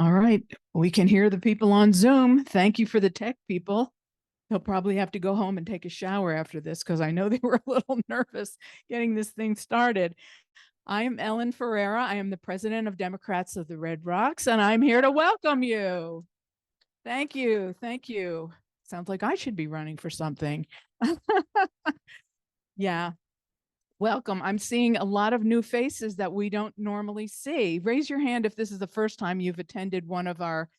All right, we can hear the people on Zoom. Thank you for the tech people. They'll probably have to go home and take a shower after this because I know they were a little nervous getting this thing started. I am Ellen Ferreira. I am the president of Democrats of the Red Rocks, and I'm here to welcome you. Thank you. Thank you. Sounds like I should be running for something. Yeah. Welcome. I'm seeing a lot of new faces that we don't normally see. Raise your hand if this is the first time you've attended one of our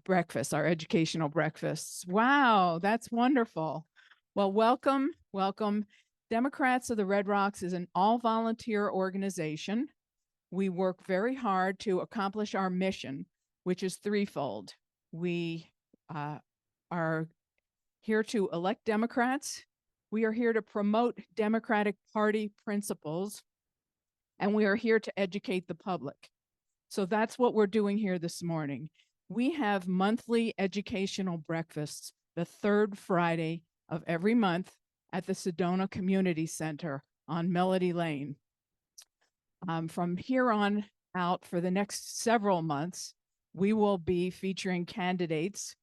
breakfasts, our educational breakfasts. Wow, that's wonderful. Well, welcome, welcome. Democrats of the Red Rocks is an all-volunteer organization. We work very hard to accomplish our mission, which is threefold. We are here to elect Democrats. We are here to promote Democratic Party principles, and we are here to educate the public. So that's what we're doing here this morning. We have monthly educational breakfasts the third Friday of every month at the Sedona Community Center on Melody Lane. From here on out for the next several months, we will be featuring candidates,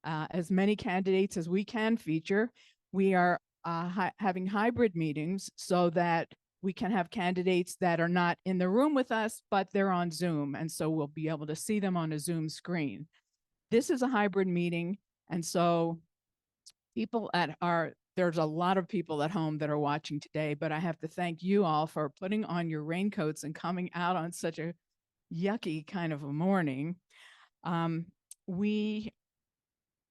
as many candidates as we can feature. We are having hybrid meetings so that we can have candidates that are not in the room with us, but they're on Zoom. And so we'll be able to see them on a Zoom screen. This is a hybrid meeting. And so there's a lot of people at home that are watching today, but I have to thank you all for putting on your raincoats and coming out on such a yucky kind of a morning. We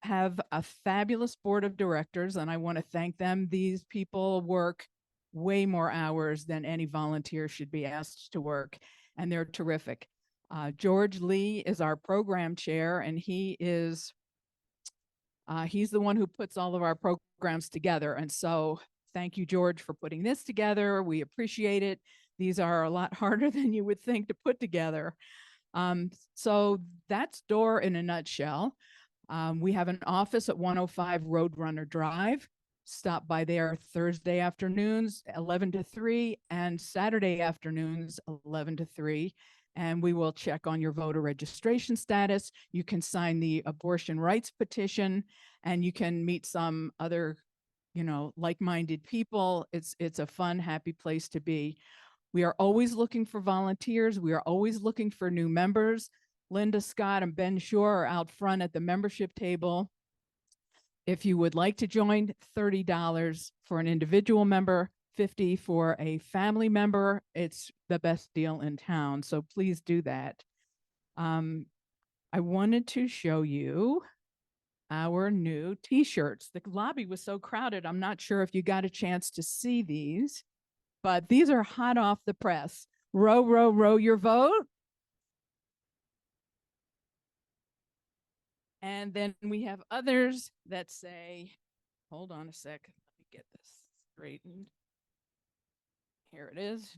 have a fabulous board of directors, and I want to thank them. These people work way more hours than any volunteer should be asked to work, and they're terrific. George Lee is our program chair, and he's the one who puts all of our programs together. And so thank you, George, for putting this together. We appreciate it. These are a lot harder than you would think to put together. So that's DORR in a nutshell. We have an office at 105 Roadrunner Drive. Stop by there Thursday afternoons, 11 to 3, and Saturday afternoons, 11 to 3. And we will check on your voter registration status. You can sign the abortion rights petition, and you can meet some other, like-minded people. It's a fun, happy place to be. We are always looking for volunteers. We are always looking for new members. Linda Scott and Ben Shore are out front at the membership table. If you would like to join, $30 for an individual member, $50 for a family member. It's the best deal in town, so please do that. I wanted to show you our new t-shirts. The lobby was so crowded, I'm not sure if you got a chance to see these, but these are hot off the press. Row, row, row your vote. And then we have others that say, hold on a sec, let me get this straightened. Here it is.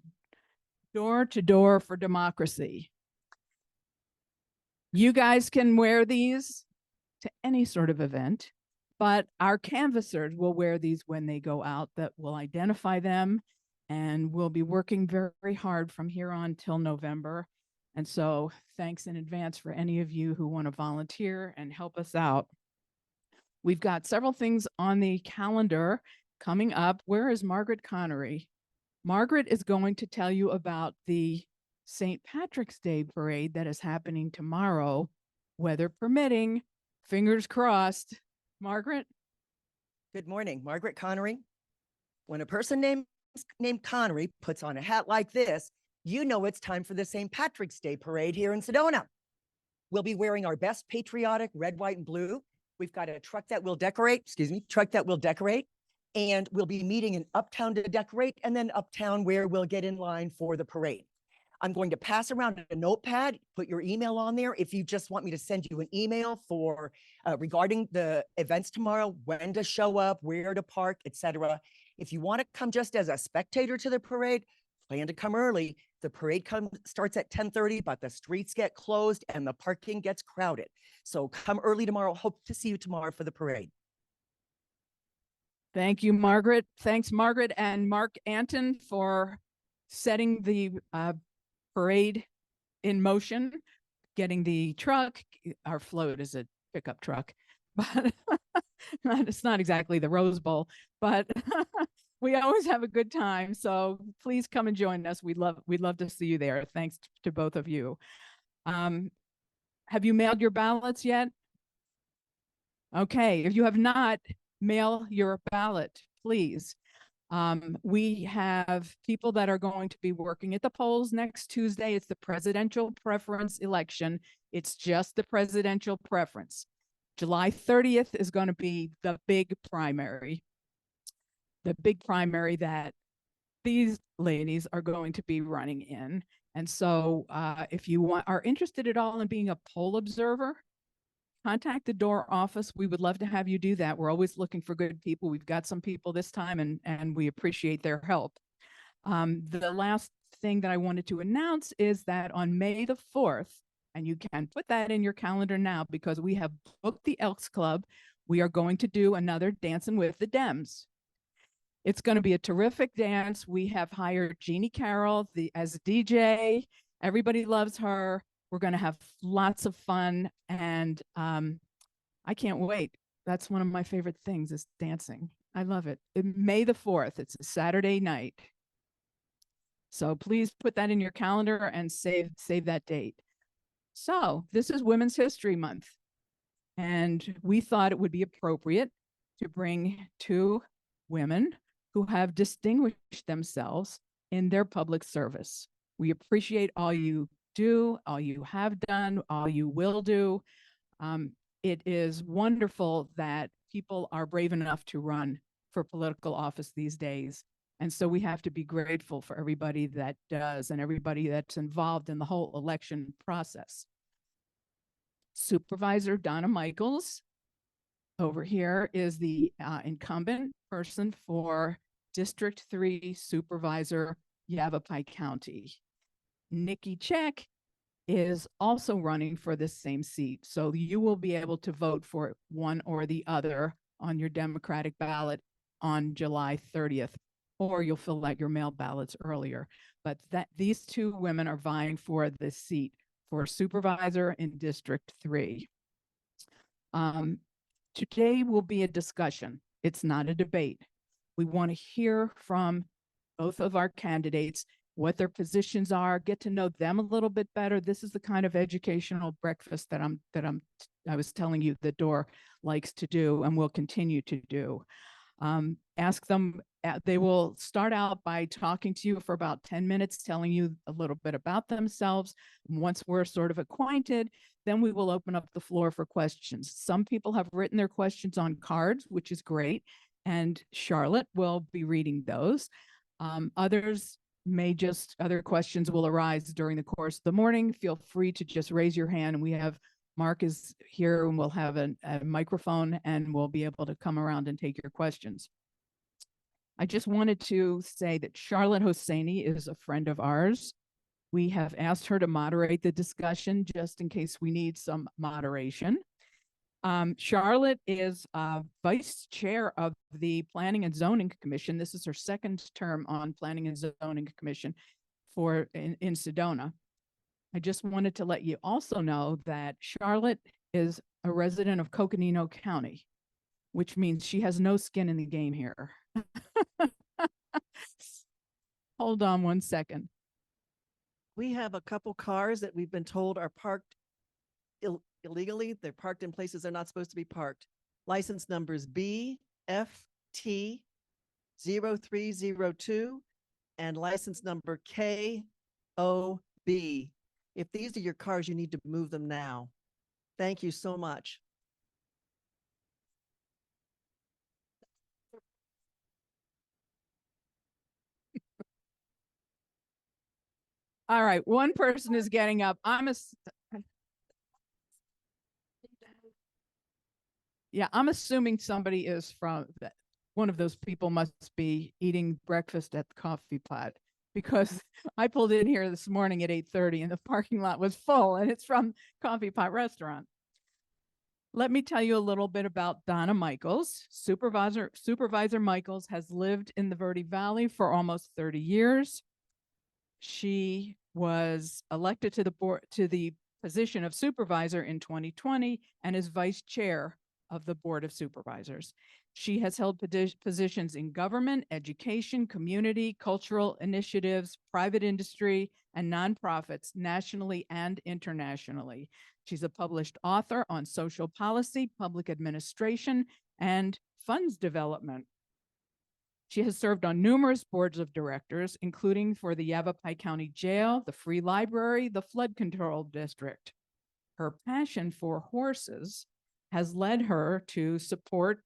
Door to door for democracy. You guys can wear these to any sort of event, but our canvassers will wear these when they go out. That will identify them, and we'll be working very, very hard from here on till November. And so thanks in advance for any of you who want to volunteer and help us out. We've got several things on the calendar coming up. Where is Margaret Connery? Margaret is going to tell you about the St. Patrick's Day parade that is happening tomorrow, weather permitting. Fingers crossed. Margaret? Good morning, Margaret Connery. When a person named Connery puts on a hat like this, you know it's time for the St. Patrick's Day parade here in Sedona. We'll be wearing our best patriotic red, white, and blue. We've got a truck that will decorate, and we'll be meeting in Uptown to decorate, and then Uptown where we'll get in line for the parade. I'm going to pass around a notepad, put your email on there if you just want me to send you an email for regarding the events tomorrow, when to show up, where to park, etc. If you want to come just as a spectator to the parade, plan to come early. The parade starts at 10:30, but the streets get closed and the parking gets crowded. So come early tomorrow. Hope to see you tomorrow for the parade. Thank you, Margaret. Thanks, Margaret and Mark Anton, for setting the parade in motion. getting the truck. Our float is a pickup truck, but it's not exactly the Rose Bowl, but we always have a good time. So please come and join us. We'd love to see you there. Thanks to both of you. Have you mailed your ballots yet? Okay, if you have not, mail your ballot, please. We have people that are going to be working at the polls next Tuesday. It's the presidential preference election. It's just the presidential preference. July 30th is going to be the big primary that these ladies are going to be running in. And so if you are interested at all in being a poll observer, contact the DORR office. We would love to have you do that. We're always looking for good people. We've got some people this time, and we appreciate their help. The last thing that I wanted to announce is that on May the 4th, and you can put that in your calendar now because we have booked the Elks Club. We are going to do another Dancing with the Dems. It's going to be a terrific dance. We have hired Jeannie Carroll as a DJ. Everybody loves her. We're going to have lots of fun, and I can't wait. That's one of my favorite things is dancing. I love it. May the 4th. It's a Saturday night. So please put that in your calendar and save that date. So this is Women's History Month, and we thought it would be appropriate to bring two women who have distinguished themselves in their public service. We appreciate all you do, all you have done, all you will do. It is wonderful that people are brave enough to run for political office these days. And so we have to be grateful for everybody that does and everybody that's involved in the whole election process. Supervisor Donna Michaels over here is the incumbent person for District 3 Supervisor, Yavapai County. Nikki Check is also running for this same seat. So you will be able to vote for one or the other on your Democratic ballot on July 30th, or you'll fill out your mail ballots earlier. But these two women are vying for this seat for Supervisor in District 3. Today will be a discussion. It's not a debate. We want to hear from both of our candidates, what their positions are, get to know them a little bit better. This is the kind of educational breakfast that I was telling you the DORR likes to do and will continue to do. Ask them, they will start out by talking to you for about 10 minutes, telling you a little bit about themselves. Once we're sort of acquainted, then we will open up the floor for questions. Some people have written their questions on cards, which is great, and Charlotte will be reading those. Other questions will arise during the course of the morning. Feel free to just raise your hand, and we have Mark is here, and we'll have a microphone, and we'll be able to come around and take your questions. I just wanted to say that Charlotte Hosseini is a friend of ours. We have asked her to moderate the discussion just in case we need some moderation. Charlotte is vice chair of the Planning and Zoning Commission. This is her second term on Planning and Zoning Commission in Sedona. I just wanted to let you also know that Charlotte is a resident of Coconino County, which means she has no skin in the game here. Hold on one second. We have a couple cars that we've been told are parked illegally. They're parked in places they're not supposed to be parked. License numbers BFT 0302 and license number KOB. If these are your cars, you need to move them now. Thank you so much. All right, one person is getting up. I'm assuming somebody is from one of those people must be eating breakfast at the coffee pot, because I pulled in here this morning at 8:30 and the parking lot was full, and it's from Coffee Pot Restaurant. Let me tell you a little bit about Donna Michaels. Supervisor Michaels has lived in the Verde Valley for almost 30 years. She was elected to the position of supervisor in 2020 and is vice chair of the Board of Supervisors. She has held positions in government, education, community, cultural initiatives, private industry, and nonprofits nationally and internationally. She's a published author on social policy, public administration, and funds development. She has served on numerous boards of directors, including for the Yavapai County Jail, the Free Library, the Flood Control District. Her passion for horses has led her to support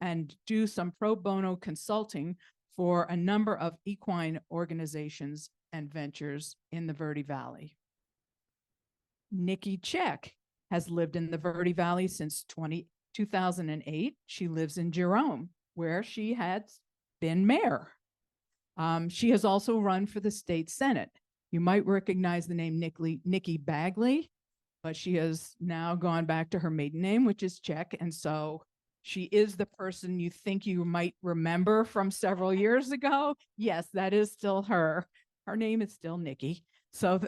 and do some pro bono consulting for a number of equine organizations and ventures in the Verde Valley. Nikki Check has lived in the Verde Valley since 2008. She lives in Jerome, where she had been mayor. She has also run for the state Senate. You might recognize the name Nikki Bagley, but she has now gone back to her maiden name, which is Check. And so she is the person you think you might remember from several years ago. Yes, that is still her. Her name is still Nikki. So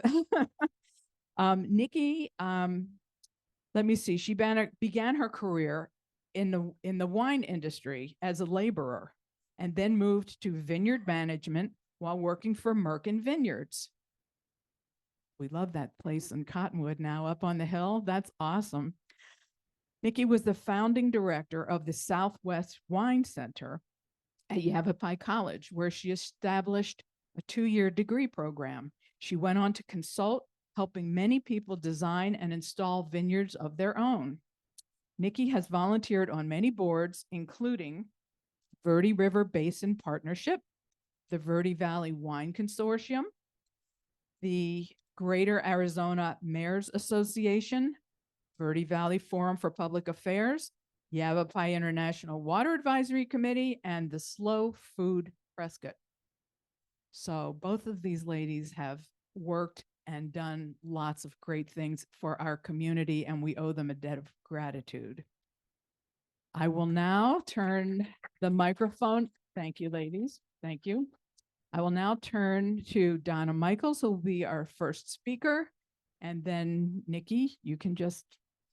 Nikki, let me see, she began her career in the wine industry as a laborer and then moved to vineyard management while working for Merkin Vineyards. We love that place in Cottonwood now up on the hill. That's awesome. Nikki was the founding director of the Southwest Wine Center at Yavapai College, where she established a 2-year degree program. She went on to consult, helping many people design and install vineyards of their own. Nikki has volunteered on many boards, including Verde River Basin Partnership, the Verde Valley Wine Consortium, the Greater Arizona Mayors Association, Verde Valley Forum for Public Affairs, Yavapai International Water Advisory Committee, and the Slow Food Prescott. So both of these ladies have worked and done lots of great things for our community, and we owe them a debt of gratitude. I will now turn the microphone. Thank you, ladies. Thank you. I will now turn to Donna Michaels, who will be our first speaker. And then Nikki, you can just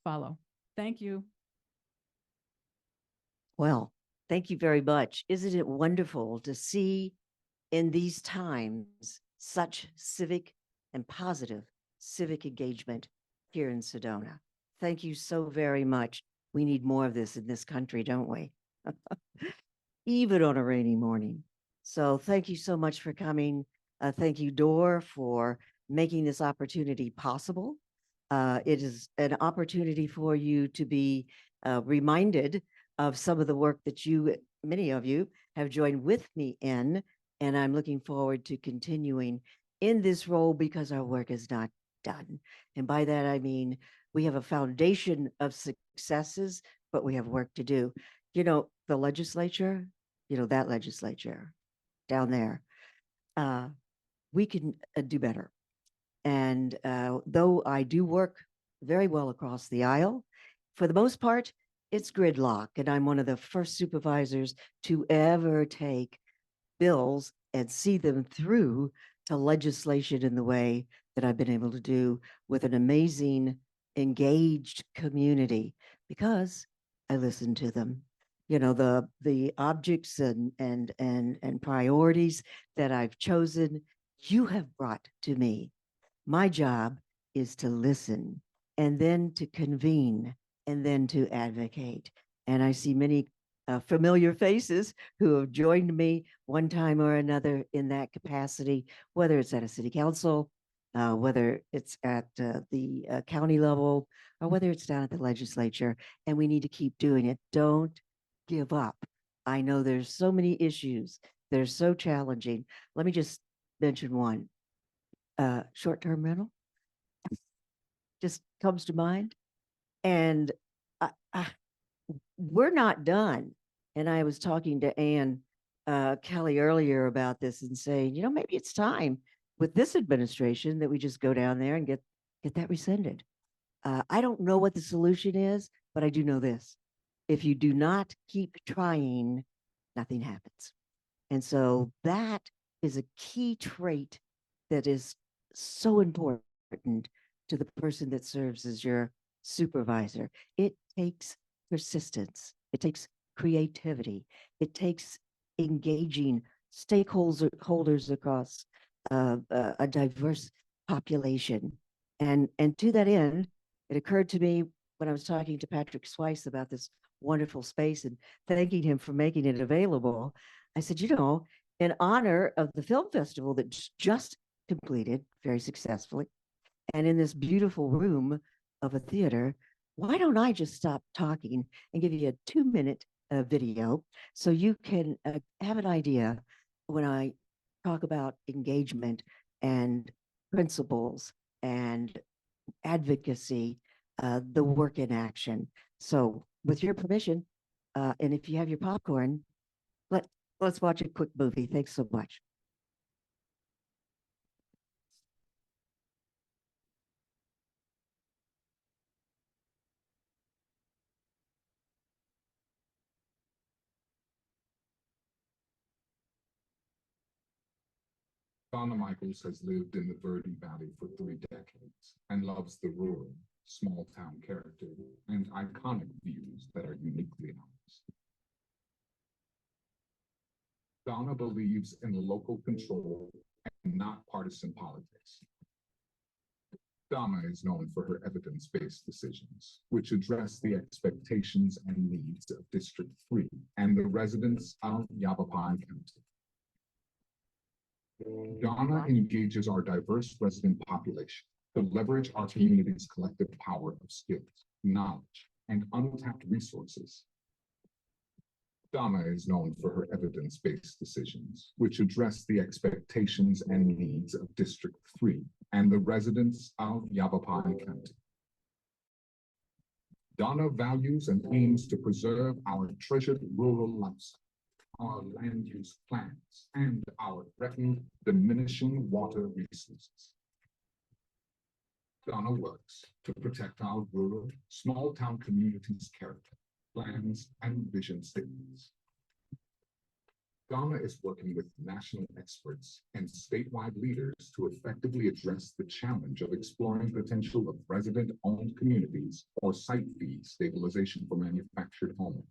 follow. Thank you. Well, thank you very much. Isn't it wonderful to see in these times such civic and positive civic engagement here in Sedona? Thank you so very much. We need more of this in this country, don't we? Even on a rainy morning. So thank you so much for coming. Thank you, DORR, for making this opportunity possible. It is an opportunity for you to be reminded of some of the work that many of you have joined with me in, and I'm looking forward to continuing in this role because our work is not done. And by that, I mean, we have a foundation of successes, but we have work to do. You know, the legislature, that legislature down there, we can do better. And though I do work very well across the aisle, for the most part, it's gridlock. And I'm one of the first supervisors to ever take bills and see them through to legislation in the way that I've been able to do with an amazing, engaged community, because I listen to them. The objects and priorities that I've chosen, you have brought to me. My job is to listen and then to convene and then to advocate. And I see many familiar faces who have joined me one time or another in that capacity, whether it's at a city council, whether it's at the county level, or whether it's down at the legislature. And we need to keep doing it. Don't give up. I know there's so many issues. They're so challenging. Let me just mention one. Short-term rental just comes to mind. And we're not done. And I was talking to Ann Kelly earlier about this and saying, maybe it's time with this administration that we just go down there and get that rescinded. I don't know what the solution is, but I do know this. If you do not keep trying, nothing happens. And so that is a key trait that is so important to the person that serves as your supervisor. It takes persistence. It takes creativity. It takes engaging stakeholders across a diverse population. And to that end, it occurred to me when I was talking to Patrick Swice about this wonderful space and thanking him for making it available. I said, you know, in honor of the film festival that just completed very successfully, and in this beautiful room of a theater, why don't I just stop talking and give you a 2-minute video so you can have an idea when I talk about engagement and principles and advocacy, the work in action. So with your permission, and if you have your popcorn, let's watch a quick movie. Thanks so much. Donna Michaels has lived in the Verde Valley for 3 decades and loves the rural, small town character and iconic views that are uniquely ours. Donna believes in local control and not partisan politics. Donna is known for her evidence-based decisions, which address the expectations and needs of District 3 and the residents of Yavapai County. Donna engages our diverse resident population to leverage our community's collective power of skills, knowledge, and untapped resources. Donna is known for her evidence-based decisions, which address the expectations and needs of District 3 and the residents of Yavapai County. Donna values and aims to preserve our treasured rural lifestyle, our land use plans, and our threatened diminishing water resources. Donna works to protect our rural, small town communities' character, plans, and vision statements. Donna is working with national experts and statewide leaders to effectively address the challenge of exploring potential of resident-owned communities or site fee stabilization for manufactured homes.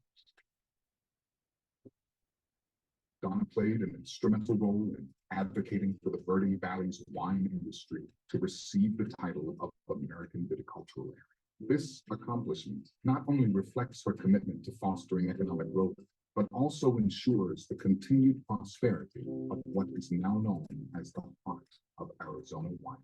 Donna played an instrumental role in advocating for the Verde Valley's wine industry to receive the title of American Viticultural Area. This accomplishment not only reflects her commitment to fostering economic growth, but also ensures the continued prosperity of what is now known as the heart of Arizona wine.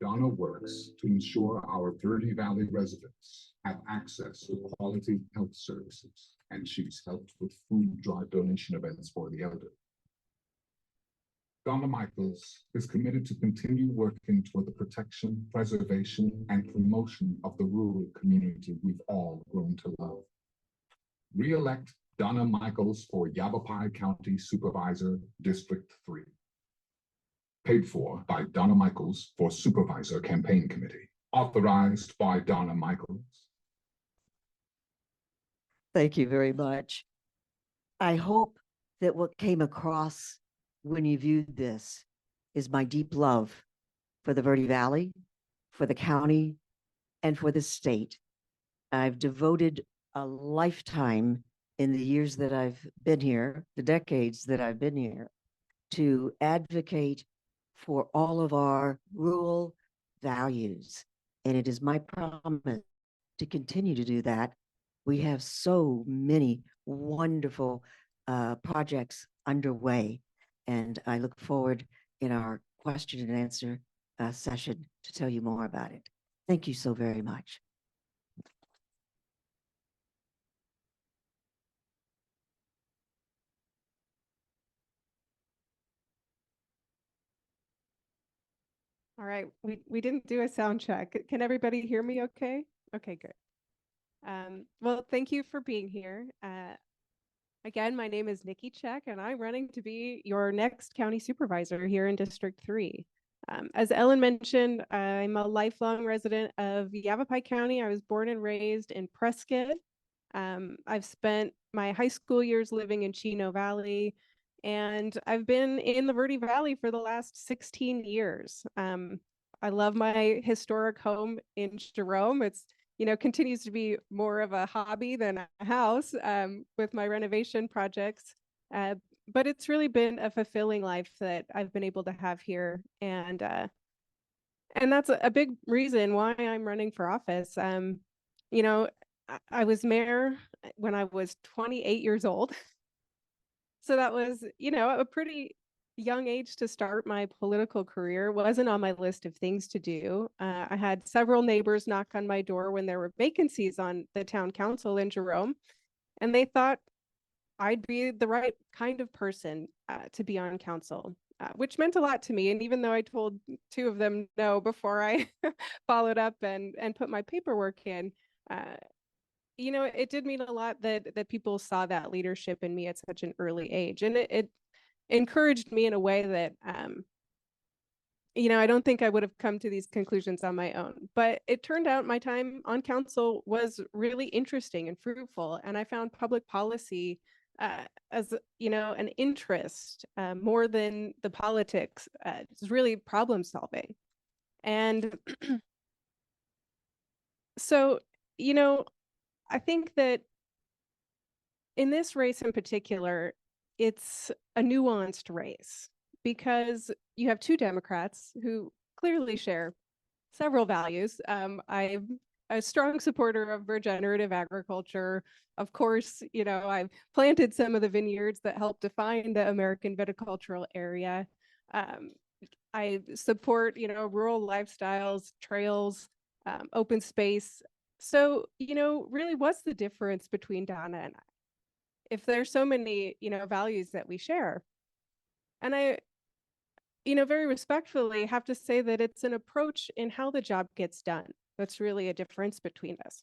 Donna works to ensure our Verde Valley residents have access to quality health services, and she's helped with food drive donation events for the elderly. Donna Michaels is committed to continue working toward the protection, preservation, and promotion of the rural community we've all grown to love. Re-elect Donna Michaels for Yavapai County Supervisor, District 3. Paid for by Donna Michaels for Supervisor Campaign Committee. Authorized by Donna Michaels. Thank you very much. I hope that what came across when you viewed this is my deep love for the Verde Valley, for the county, and for the state. I've devoted a lifetime in the years that I've been here, the decades that I've been here, to advocate for all of our rural values. And it is my promise to continue to do that. We have so many wonderful projects underway, and I look forward in our question and answer session to tell you more about it. Thank you so very much. All right, we didn't do a sound check. Can everybody hear me okay? Okay, good. Well, thank you for being here. Again, my name is Nikki and I'm running to be your next county supervisor here in District 3. As Ellen mentioned, I'm a lifelong resident of Yavapai County. I was born and raised in Prescott. I've spent my high school years living in Chino Valley, and I've been in the Verde Valley for the last 16 years. I love my historic home in Jerome. It's, continues to be more of a hobby than a house, with my renovation projects. But it's really been a fulfilling life that I've been able to have here. And that's a big reason why I'm running for office. I was mayor when I was 28 years old. So that was, a pretty young age to start my political career. Wasn't on my list of things to do. I had several neighbors knock on my door when there were vacancies on the town council in Jerome, and they thought I'd be the right kind of person to be on council, which meant a lot to me. And even though I told two of them no before I followed up and put my paperwork in, it did mean a lot that people saw that leadership in me at such an early age, and it encouraged me in a way that I don't think I would have come to these conclusions on my own. But it turned out my time on council was really interesting and fruitful, and I found public policy as an interest more than the politics. It's really problem solving, and so I think that in this race in particular, it's a nuanced race because you have two Democrats who clearly share several values. I'm a strong supporter of regenerative agriculture. Of course, I've planted some of the vineyards that help define the American viticultural area. I support, rural lifestyles, trails, open space. So, really, what's the difference between Donna and I? If there's so many, values that we share. And I, very respectfully have to say that it's an approach in how the job gets done that's really a difference between us.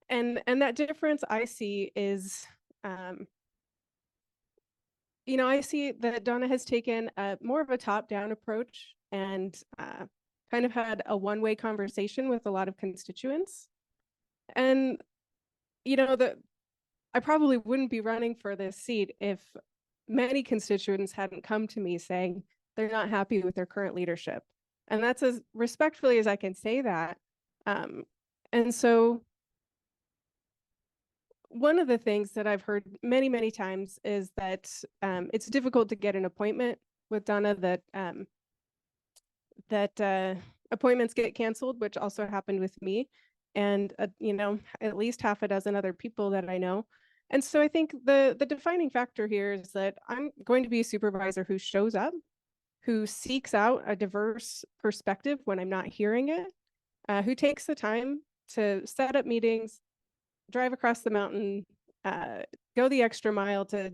And that difference I see is, I see that Donna has taken more of a top-down approach and kind of had a one-way conversation with a lot of constituents. And, I probably wouldn't be running for this seat if many constituents hadn't come to me saying they're not happy with their current leadership. And that's as respectfully as I can say that. And so one of the things that I've heard many, many times is that it's difficult to get an appointment with Donna, that appointments get canceled, which also happened with me, and at least half a dozen other people that I know. And so I think the defining factor here is that I'm going to be a supervisor who shows up, who seeks out a diverse perspective when I'm not hearing it, who takes the time to set up meetings, drive across the mountain, go the extra mile to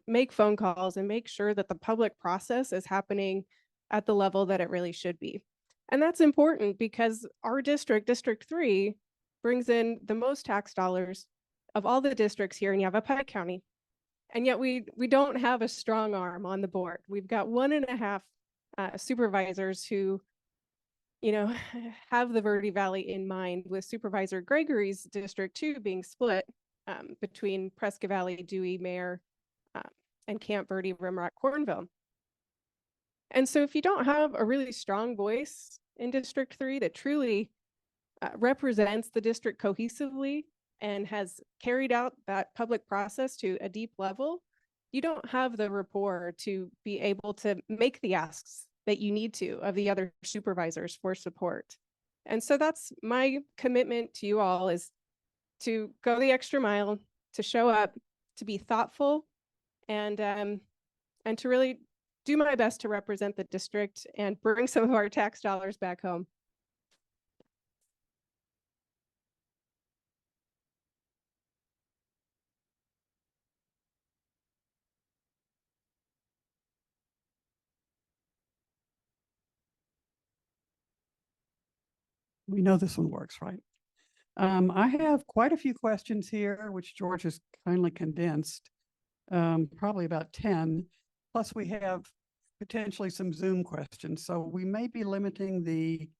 make phone calls and make sure that the public process is happening at the level that it really should be. And that's important because our district, District 3, brings in the most tax dollars of all the districts here in Yavapai County. And yet we don't have a strong arm on the board. We've got 1.5 supervisors who, have the Verde Valley in mind, with Supervisor Gregory's District 2 being split between Prescott Valley, Dewey, Mare, and Camp Verde, Rimrock, Cornville. And so if you don't have a really strong voice in District 3 that truly represents the district cohesively and has carried out that public process to a deep level, you don't have the rapport to be able to make the asks that you need to of the other supervisors for support. And so that's my commitment to you all, is to go the extra mile, to show up, to be thoughtful, and to really do my best to represent the district and bring some of our tax dollars back home. We know this one works, right? I have quite a few questions here, which George has kindly condensed, probably about 10. Plus we have potentially some Zoom questions. So we may be limiting the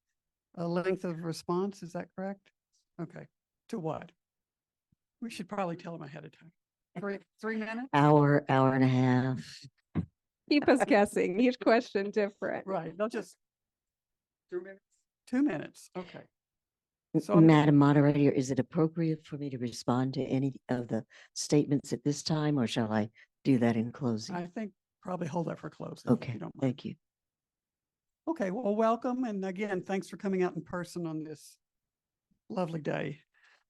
length of response. Is that correct? Okay. To what? We should probably tell them ahead of time. Three minutes? Hour, hour and a half. Keep us guessing. Each question different. Right, they'll just. 2 minutes? 2 minutes, okay. So I'm- Madam Moderator, is it appropriate for me to respond to any of the statements at this time, or shall I do that in closing? I think probably hold that for closing. if Okay, you don't mind. thank you. Okay, well, welcome. And again, thanks for coming out in person on this lovely day.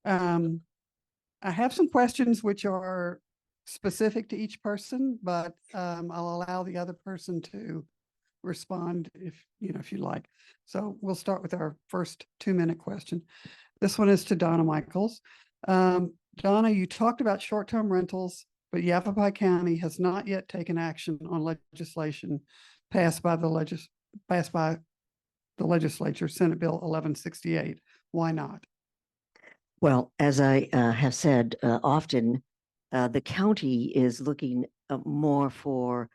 I have some questions which are specific to each person, but I'll allow the other person to respond if you like. So we'll start with our first 2-minute question. This one is to Donna Michaels. Donna, you talked about short-term rentals, but Yavapai County has not yet taken action on legislation passed by the legislature, Senate Bill 1168. Why not? Well, as I have said often, the county is looking more for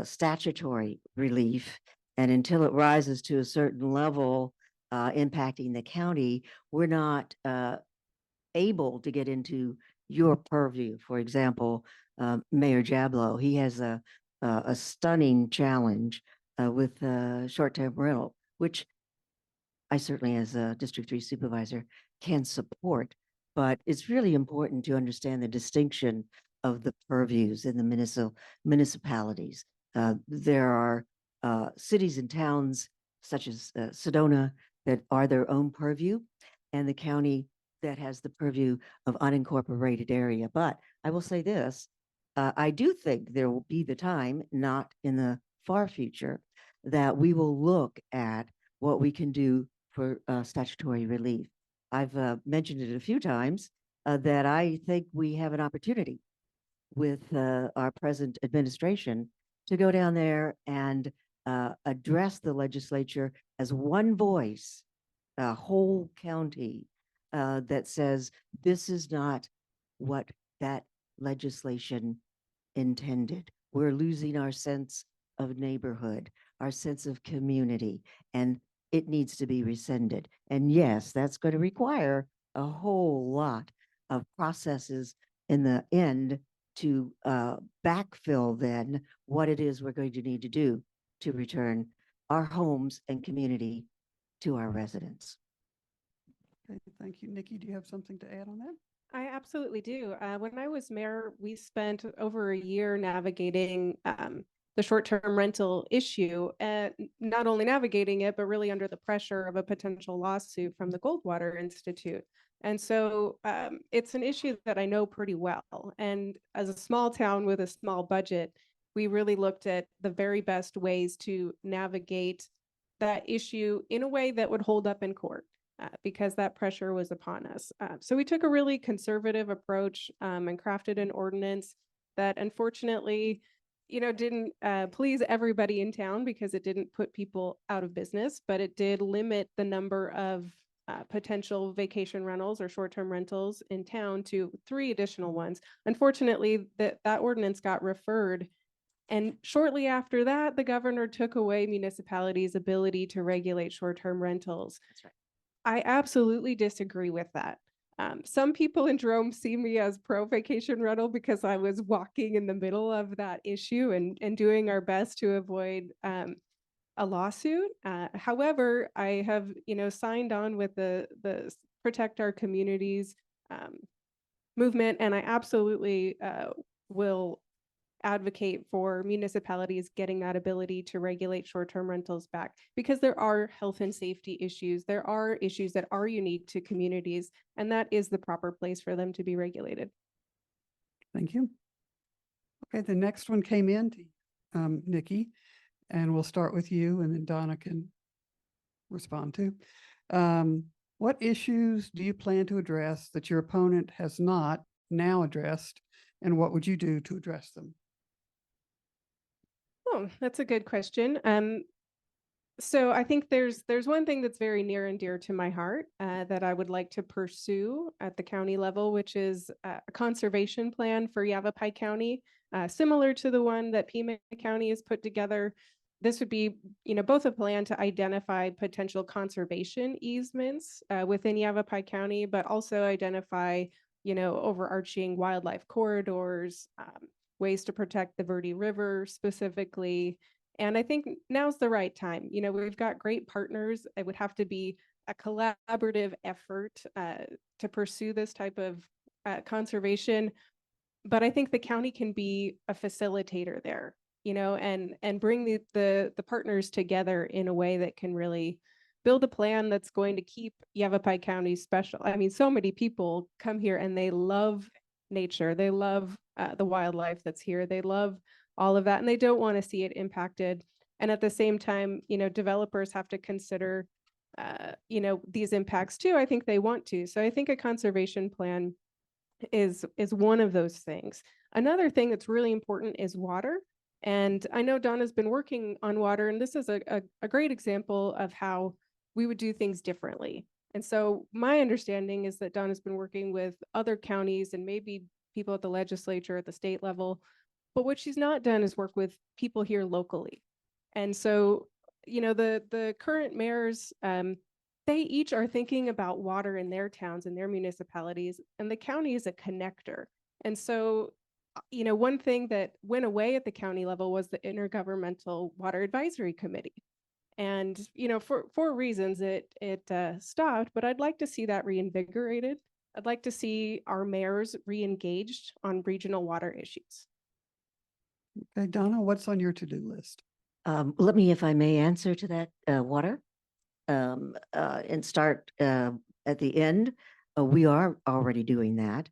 statutory relief. And until it rises to a certain level impacting the county, we're not able to get into your purview. For example, Mayor Jablow, he has a stunning challenge with short-term rental, which I certainly, as a District 3 supervisor, can support. But it's really important to understand the distinction of the purviews in the municipalities. There are cities and towns such as Sedona that are their own purview, and the county that has the purview of unincorporated area. But I will say this, I do think there will be the time, not in the far future, that we will look at what we can do for statutory relief. I've mentioned it a few times that I think we have an opportunity with our present administration to go down there and address the legislature as one voice, a whole county that says this is not what that legislation intended. We're losing our sense of neighborhood, our sense of community, and it needs to be rescinded. And yes, that's going to require a whole lot of processes in the end to backfill then what it is we're going to need to do to return our homes and community to our residents. Okay, thank you. Nikki, do you have something to add on that? I absolutely do. When I was mayor, we spent over a year navigating the short-term rental issue, and not only navigating it, but really under the pressure of a potential lawsuit from the Goldwater Institute. And so it's an issue that I know pretty well. And as a small town with a small budget, we really looked at the very best ways to navigate that issue in a way that would hold up in court. Because that pressure was upon us. So we took a really conservative approach and crafted an ordinance that unfortunately, didn't please everybody in town because it didn't put people out of business, but it did limit the number of potential vacation rentals or short-term rentals in town to 3 additional ones. Unfortunately, that ordinance got referred. And shortly after that, the governor took away municipalities' ability to regulate short-term rentals. That's right. I absolutely disagree with that. Some people in Jerome see me as pro vacation rental because I was walking in the middle of that issue and doing our best to avoid a lawsuit. However, I have signed on with the Protect Our Communities movement, and I absolutely will advocate for municipalities getting that ability to regulate short-term rentals back, because there are health and safety issues. There are issues that are unique to communities, and that is the proper place for them to be regulated. Thank you. Okay, the next one came in to Nikki, and we'll start with you, and then Donna can respond to. What issues do you plan to address that your opponent has not now addressed, and what would you do to address them? Oh, that's a good question. So I think there's one thing that's very near and dear to my heart that I would like to pursue at the county level, which is a conservation plan for Yavapai County, similar to the one that Pima County has put together. This would be, both a plan to identify potential conservation easements within Yavapai County, but also identify overarching wildlife corridors, ways to protect the Verde River specifically. And I think now's the right time. We've got great partners. It would have to be a collaborative effort to pursue this type of conservation. But I think the county can be a facilitator there, and bring the partners together in a way that can really build a plan that's going to keep Yavapai County special. I mean, so many people come here and they love nature. They love the wildlife that's here. They love all of that, and they don't want to see it impacted. And at the same time, developers have to consider, these impacts too. I think they want to. So I think a conservation plan is one of those things. Another thing that's really important is water. And I know Donna's been working on water, and this is a great example of how we would do things differently. And so my understanding is that Donna's been working with other counties and maybe people at the legislature at the state level, but what she's not done is work with people here locally. And so, the current mayors, they each are thinking about water in their towns and their municipalities, and the county is a connector. And so, one thing that went away at the county level was the Intergovernmental Water Advisory Committee. And, for reasons it stopped, but I'd like to see that reinvigorated. I'd like to see our mayors re-engaged on regional water issues. Okay, Donna, what's on your to-do list? Let me, if I may, answer to that, water, and start at the end. We are already doing that.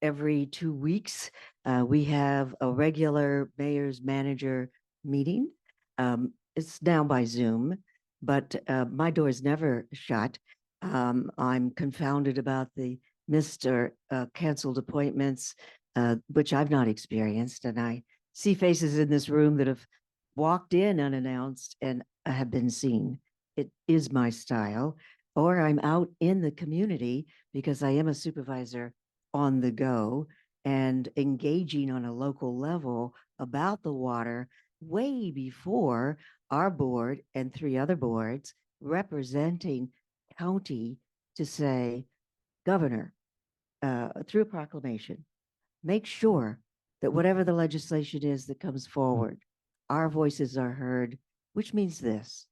Every 2 weeks, we have a regular mayor's manager meeting. It's now by Zoom, but my door is never shut. I'm confounded about the missed or canceled appointments, which I've not experienced. And I see faces in this room that have walked in unannounced and have been seen. It is my style. Or I'm out in the community because I am a supervisor on the go and engaging on a local level about the water way before our board and 3 other boards representing county to say, Governor, through a proclamation, make sure that whatever the legislation is that comes forward, our voices are heard, which means this,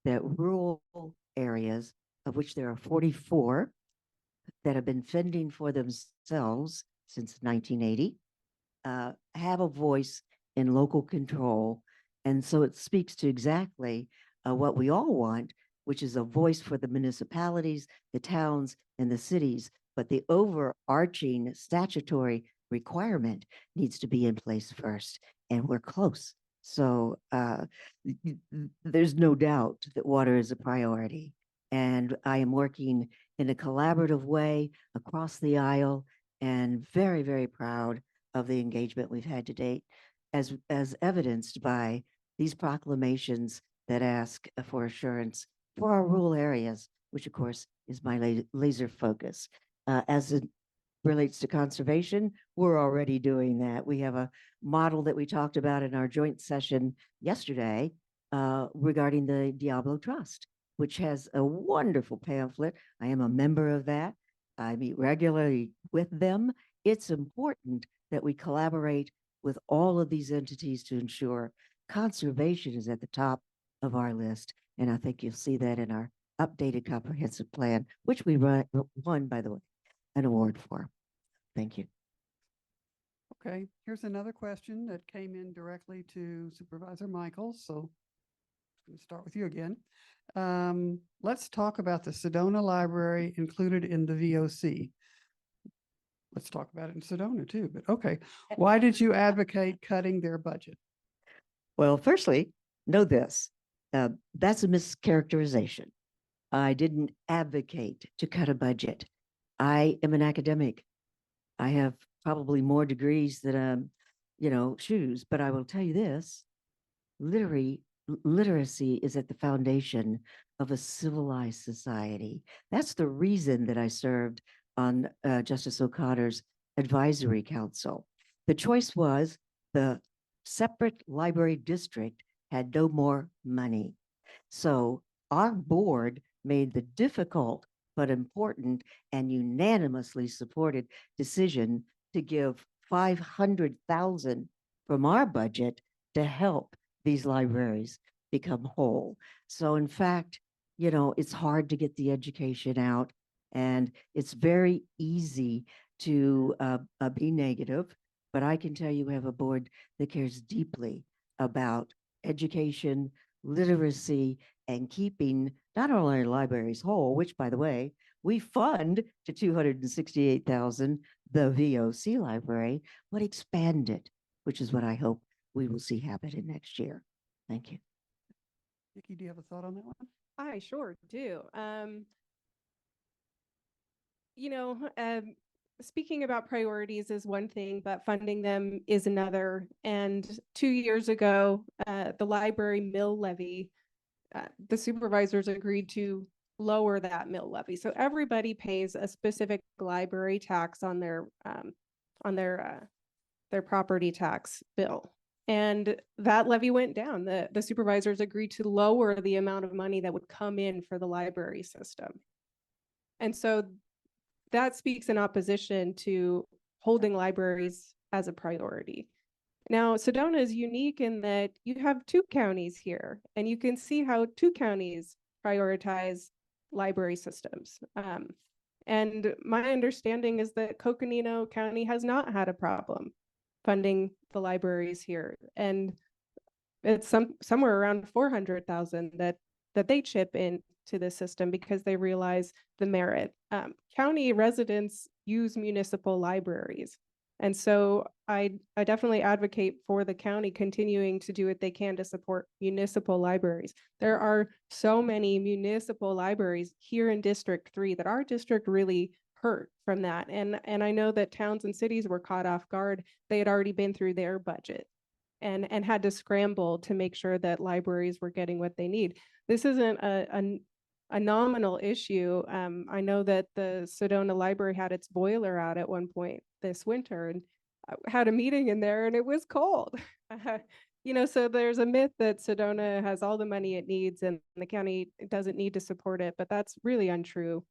that rural areas, of which there are 44 that have been fending for themselves since 1980, have a voice in local control. And so it speaks to exactly what we all want, which is a voice for the municipalities, the towns, and the cities. But the overarching statutory requirement needs to be in place first, and we're close. So there's no doubt that water is a priority. And I am working in a collaborative way across the aisle and very, very proud of the engagement we've had to date, as evidenced by these proclamations that ask for assurance for our rural areas, which of course is my laser focus. As it relates to conservation, we're already doing that. We have a model that we talked about in our joint session yesterday regarding the Diablo Trust, which has a wonderful pamphlet. I am a member of that. I meet regularly with them. It's important that we collaborate with all of these entities to ensure conservation is at the top of our list. And I think you'll see that in our updated comprehensive plan, which we won, by the way, an award for. Thank you. Okay, here's another question that came in directly to Supervisor Michaels. So I'm going to start with you again. Let's talk about the Sedona Library included in the VOC. Let's talk about it in Sedona too, but okay. Why did you advocate cutting their budget? Well, firstly, know this, that's a mischaracterization. I didn't advocate to cut a budget. I am an academic. I have probably more degrees than, shoes, but I will tell you this, literacy is at the foundation of a civilized society. That's the reason that I served on Justice O'Connor's advisory council. The choice was the separate library district had no more money. So our board made the difficult but important and unanimously supported decision to give 500,000 from our budget to help these libraries become whole. So in fact, you know, it's hard to get the education out, and it's very easy to be negative, but I can tell you we have a board that cares deeply about education, literacy, and keeping not only our libraries whole, which by the way, we fund to 268,000, the VOC library, but expand it, which is what I hope we will see happen in next year. Thank you. Nikki, do you have a thought on that one? I sure do. You know, speaking about priorities is one thing, but funding them is another. And 2 years ago, the library mill levy, the supervisors agreed to lower that mill levy. So everybody pays a specific library tax on their property tax bill. And that levy went down. The supervisors agreed to lower the amount of money that would come in for the library system. And so that speaks in opposition to holding libraries as a priority. Now, Sedona is unique in that you have 2 counties here, and you can see how 2 counties prioritize library systems. And my understanding is that Coconino County has not had a problem funding the libraries here, and it's somewhere around 400,000 that they chip in to the system because they realize the merit. County residents use municipal libraries, and so I definitely advocate for the county continuing to do what they can to support municipal libraries. There are so many municipal libraries here in District 3 that our district really hurt from that. And I know that towns and cities were caught off guard. They had already been through their budget and had to scramble to make sure that libraries were getting what they need. This isn't a nominal issue. I know that the Sedona Library had its boiler out at one point this winter, and I had a meeting in there and it was cold. You know, so there's a myth that Sedona has all the money it needs and the county doesn't need to support it, but that's really untrue.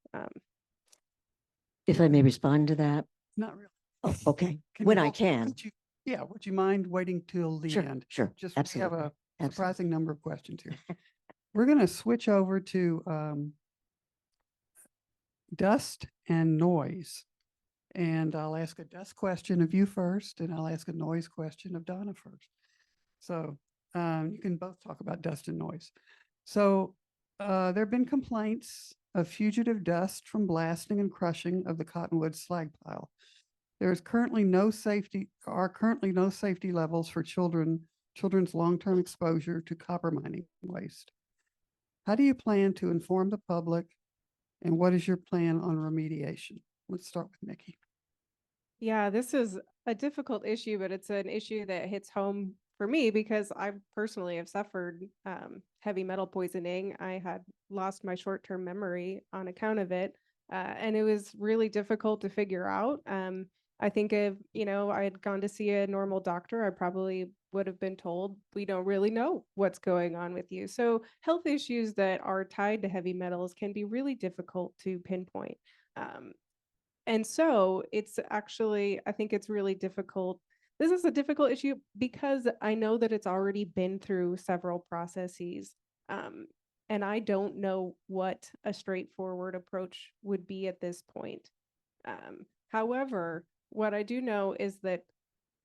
If I may respond to that. Not really. Oh, okay. Can When you I hold- can. would you mind waiting till the Sure, end? sure. Just we have Absolutely. a Absolutely. surprising number of questions here. We're going to switch over to dust and noise. And I'll ask a dust question of you first, and I'll ask a noise question of Donna first. So you can both talk about dust and noise. So there have been complaints of fugitive dust from blasting and crushing of the cottonwood slag pile. There is currently no safety levels for children's long-term exposure to copper mining waste. How do you plan to inform the public, and what is your plan on remediation? Let's start with Nikki. Yeah, this is a difficult issue, but it's an issue that hits home for me because I personally have suffered heavy metal poisoning. I had lost my short-term memory on account of it, and it was really difficult to figure out. I think if, I had gone to see a normal doctor, I probably would have been told, we don't really know what's going on with you. So health issues that are tied to heavy metals can be really difficult to pinpoint. And so it's actually, I think it's really difficult. This is a difficult issue because I know that it's already been through several processes. And I don't know what a straightforward approach would be at this point. However, what I do know is that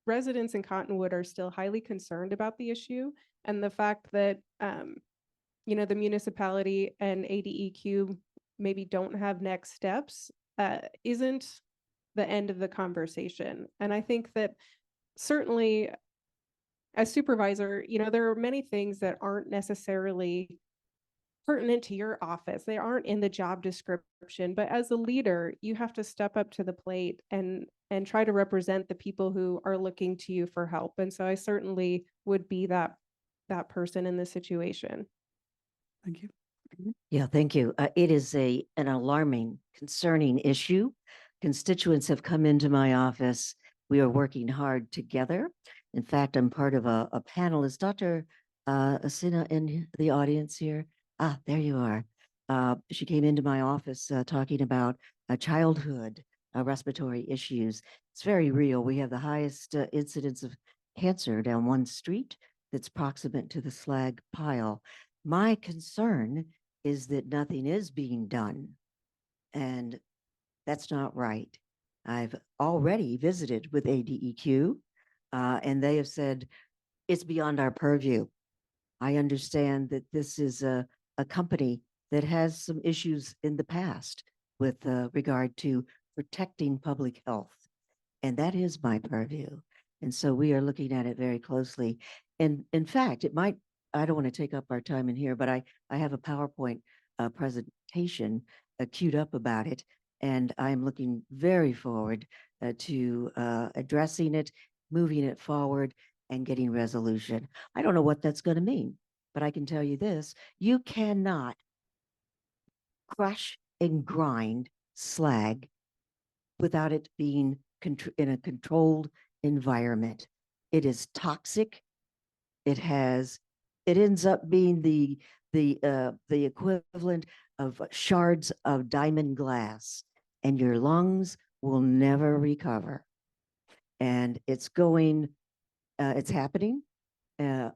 residents in Cottonwood are still highly concerned about the issue, and the fact that, the municipality and ADEQ maybe don't have next steps isn't the end of the conversation. And I think that certainly as supervisor, there are many things that aren't necessarily pertinent to your office. They aren't in the job description, but as a leader, you have to step up to the plate and try to represent the people who are looking to you for help. And so I certainly would be that person in this situation. Thank you. Yeah, thank you. It is an alarming, concerning issue. Constituents have come into my office. We are working hard together. In fact, I'm part of a panel. Is Dr. Asina in the audience here? Ah, there you are. She came into my office talking about childhood respiratory issues. It's very real. We have the highest incidence of cancer down one street that's proximate to the slag pile. My concern is that nothing is being done, and that's not right. I've already visited with ADEQ, and they have said it's beyond our purview. I understand that this is a company that has some issues in the past with regard to protecting public health, and that is my purview. And so we are looking at it very closely. And in fact, it might, I don't want to take up our time in here, but I have a PowerPoint presentation queued up about it. And I'm looking very forward to addressing it, moving it forward, and getting resolution. I don't know what that's going to mean, but I can tell you this: you cannot crush and grind slag without it being in a controlled environment. It is toxic. It ends up being the equivalent of shards of diamond glass, and your lungs will never recover. And it's happening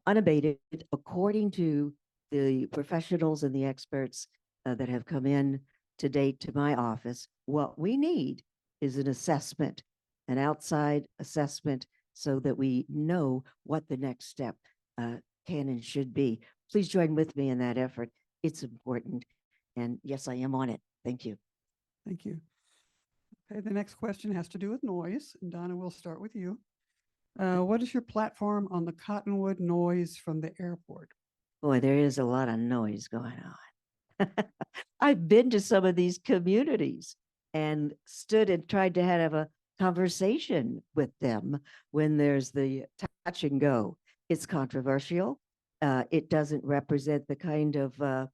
unabated, according to the professionals and the experts that have come in to date to my office. What we need is an assessment, an outside assessment, so that we know what the next step can and should be. Please join with me in that effort. It's important. And yes, I am on it. Thank you. Thank you. Okay, the next question has to do with noise. And Donna, we'll start with you. What is your platform on the Cottonwood noise from the airport? Boy, there is a lot of noise going on. I've been to some of these communities and stood and tried to have a conversation with them when there's the touch and go. It's controversial. It doesn't represent the kind of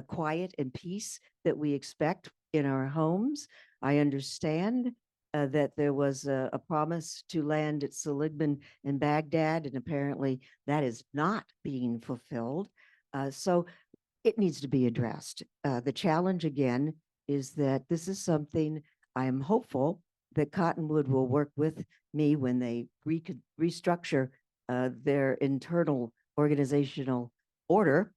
quiet and peace that we expect in our homes. I understand that there was a promise to land at Seligman and Baghdad, and apparently that is not being fulfilled. So it needs to be addressed. The challenge again is that this is something I am hopeful that Cottonwood will work with me when they restructure their internal organizational order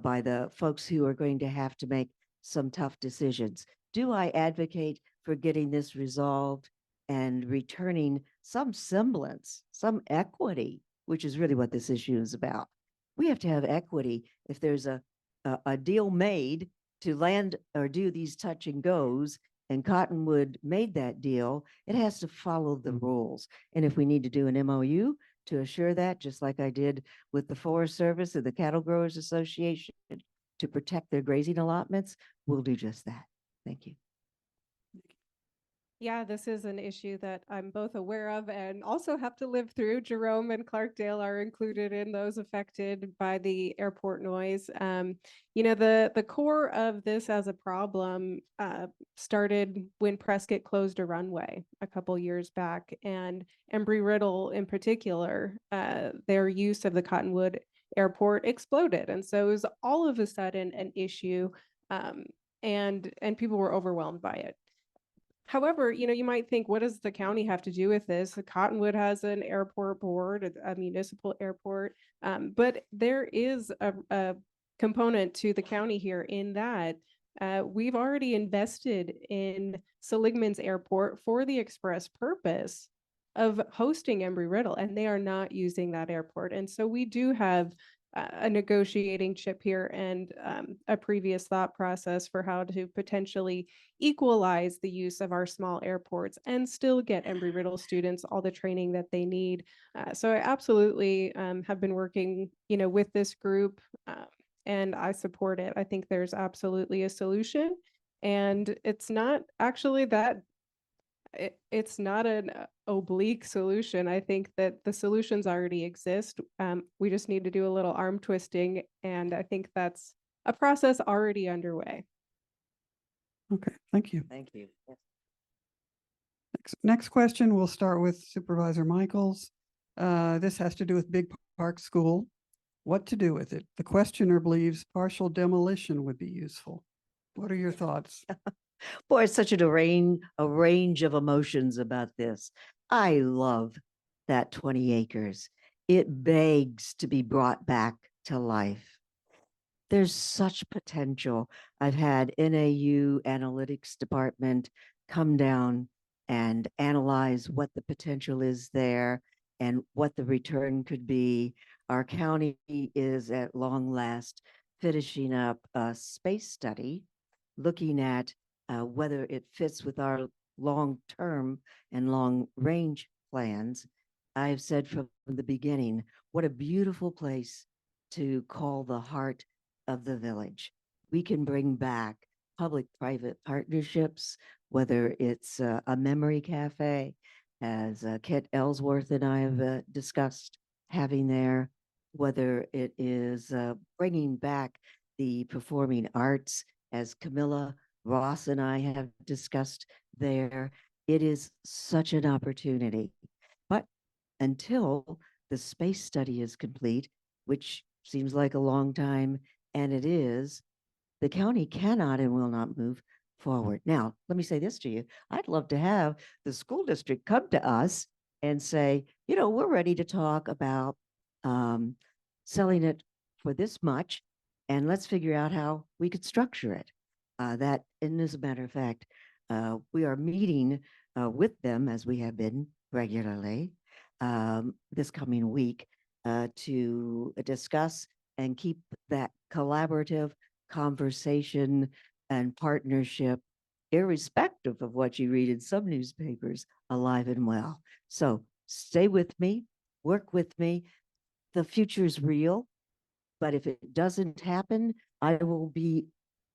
by the folks who are going to have to make some tough decisions. Do I advocate for getting this resolved and returning some semblance, some equity, which is really what this issue is about? We have to have equity. If there's a deal made to land or do these touch and goes, and Cottonwood made that deal, it has to follow the rules. And if we need to do an MOU to assure that, just like I did with the Forest Service and the Cattle Growers Association to protect their grazing allotments, we'll do just that. Thank you. Yeah, this is an issue that I'm both aware of and also have to live through. Jerome and Clarkdale are included in those affected by the airport noise. You know, the core of this as a problem started when Prescott closed a runway a couple years back, and Embry-Riddle in particular, their use of the Cottonwood Airport exploded. And so it was all of a sudden an issue, and people were overwhelmed by it. However, you know, you might think, what does the county have to do with this? Cottonwood has an airport board, a municipal airport, but there is a component to the county here in that we've already invested in Seligman's airport for the express purpose of hosting Embry-Riddle, and they are not using that airport. And so we do have a negotiating chip here and a previous thought process for how to potentially equalize the use of our small airports and still get Embry-Riddle students all the training that they need. So I absolutely have been working, you know, with this group, and I support it. I think there's absolutely a solution, and it's not actually that it's not an oblique solution. I think that the solutions already exist. We just need to do a little arm twisting, and I think that's a process already underway. Okay, thank you. Thank you. Yes. Next question, we'll start with Supervisor Michaels. This has to do with Big Park School. What to do with it? The questioner believes partial demolition would be useful. What are your thoughts? Boy, it's such a range of emotions about this. I love that 20 acres. It begs to be brought back to life. There's such potential. I've had NAU analytics department come down and analyze what the potential is there and what the return could be. Our county is at long last finishing up a space study looking at whether it fits with our long-term and long-range plans. I've said from the beginning, what a beautiful place to call the heart of the village. We can bring back public-private partnerships, whether it's a memory cafe, as Kit Ellsworth and I have discussed having there, whether it is bringing back the performing arts, as Camilla Ross and I have discussed there. It is such an opportunity. But until the space study is complete, which seems like a long time, and it is, the county cannot and will not move forward. Now, let me say this to you. I'd love to have the school district come to us and say, you know, we're ready to talk about selling it for this much, and let's figure out how we could structure it. And as a matter of fact, we are meeting with them, as we have been regularly, this coming week to discuss and keep that collaborative conversation and partnership, irrespective of what you read in some newspapers, alive and well. So stay with me, work with me. The future is real, but if it doesn't happen, I will be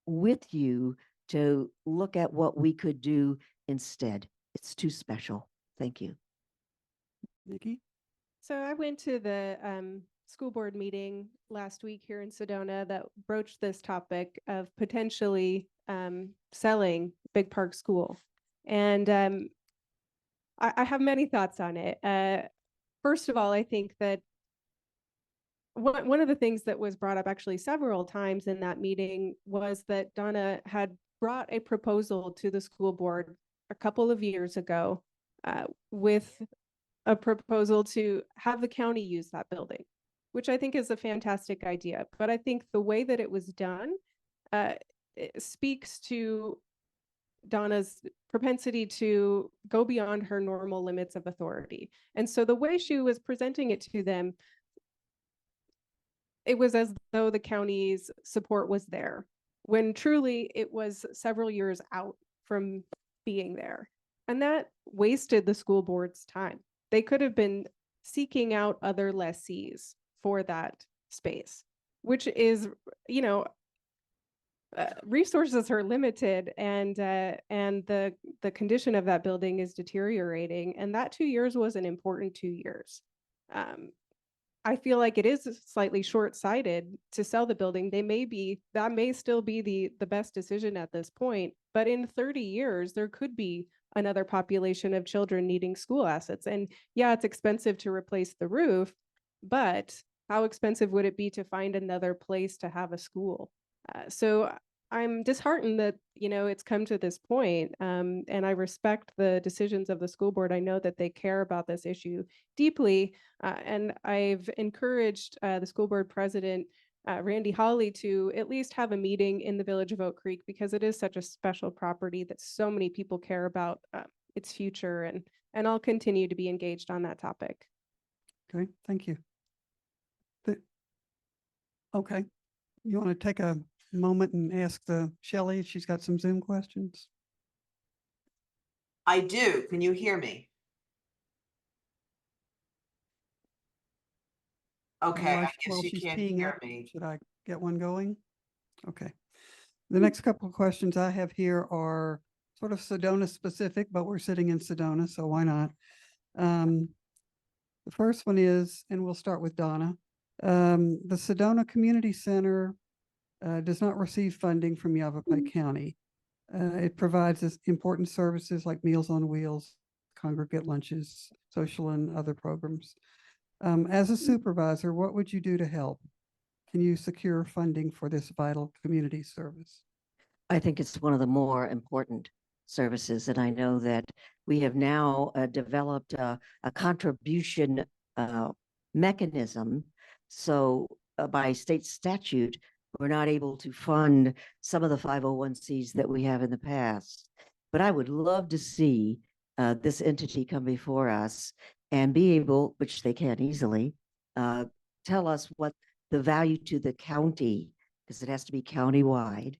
with you to look at what we could do instead. It's too special. Thank you. Nikki? So I went to the school board meeting last week here in Sedona that broached this topic of potentially selling Big Park School. And I have many thoughts on it. First of all, I think that one of the things that was brought up actually several times in that meeting was that Donna had brought a proposal to the school board a couple of years ago with a proposal to have the county use that building, which I think is a fantastic idea. But I think the way that it was done it speaks to Donna's propensity to go beyond her normal limits of authority. And so the way she was presenting it to them, it was as though the county's support was there, when truly it was several years out from being there. And that wasted the school board's time. They could have been seeking out other lessees for that space, which is, you know, resources are limited, and the condition of that building is deteriorating. And that 2 years was an important 2 years. I feel like it is slightly short-sighted to sell the building. That may still be the best decision at this point, but in 30 years, there could be another population of children needing school assets. And yeah, it's expensive to replace the roof, but how expensive would it be to find another place to have a school? So I'm disheartened that, you know, it's come to this point, and I respect the decisions of the school board. I know that they care about this issue deeply, and I've encouraged the school board president, Randy Hawley, to at least have a meeting in the village of Oak Creek, because it is such a special property that so many people care about its future, and I'll continue to be engaged on that topic. Okay, thank you. Okay, you want to take a moment and ask Shelley if she's got some Zoom questions? I do. Can you hear me? Okay, I guess you can't hear me. Should I get one going? Okay. The next couple of questions I have here are sort of Sedona specific, but we're sitting in Sedona, so why not? The first one is, and we'll start with Donna. The Sedona Community Center does not receive funding from Yavapai County. It provides us important services like Meals on Wheels, congregate lunches, social and other programs. As a supervisor, what would you do to help? Can you secure funding for this vital community service? I think it's one of the more important services. And I know that we have now developed a contribution mechanism. So by state statute, we're not able to fund some of the 501(c)s that we have in the past. But I would love to see this entity come before us and be able, which they can easily, tell us what the value to the county, because it has to be countywide,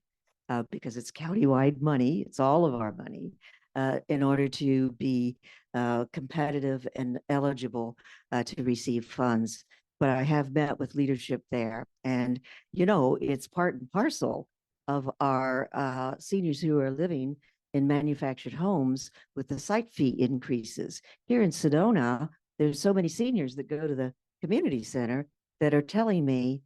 because it's countywide money, it's all of our money, in order to be competitive and eligible to receive funds. But I have met with leadership there, and it's part and parcel of our seniors who are living in manufactured homes with the site fee increases. Here in Sedona, there's so many seniors that go to the community center that are telling me,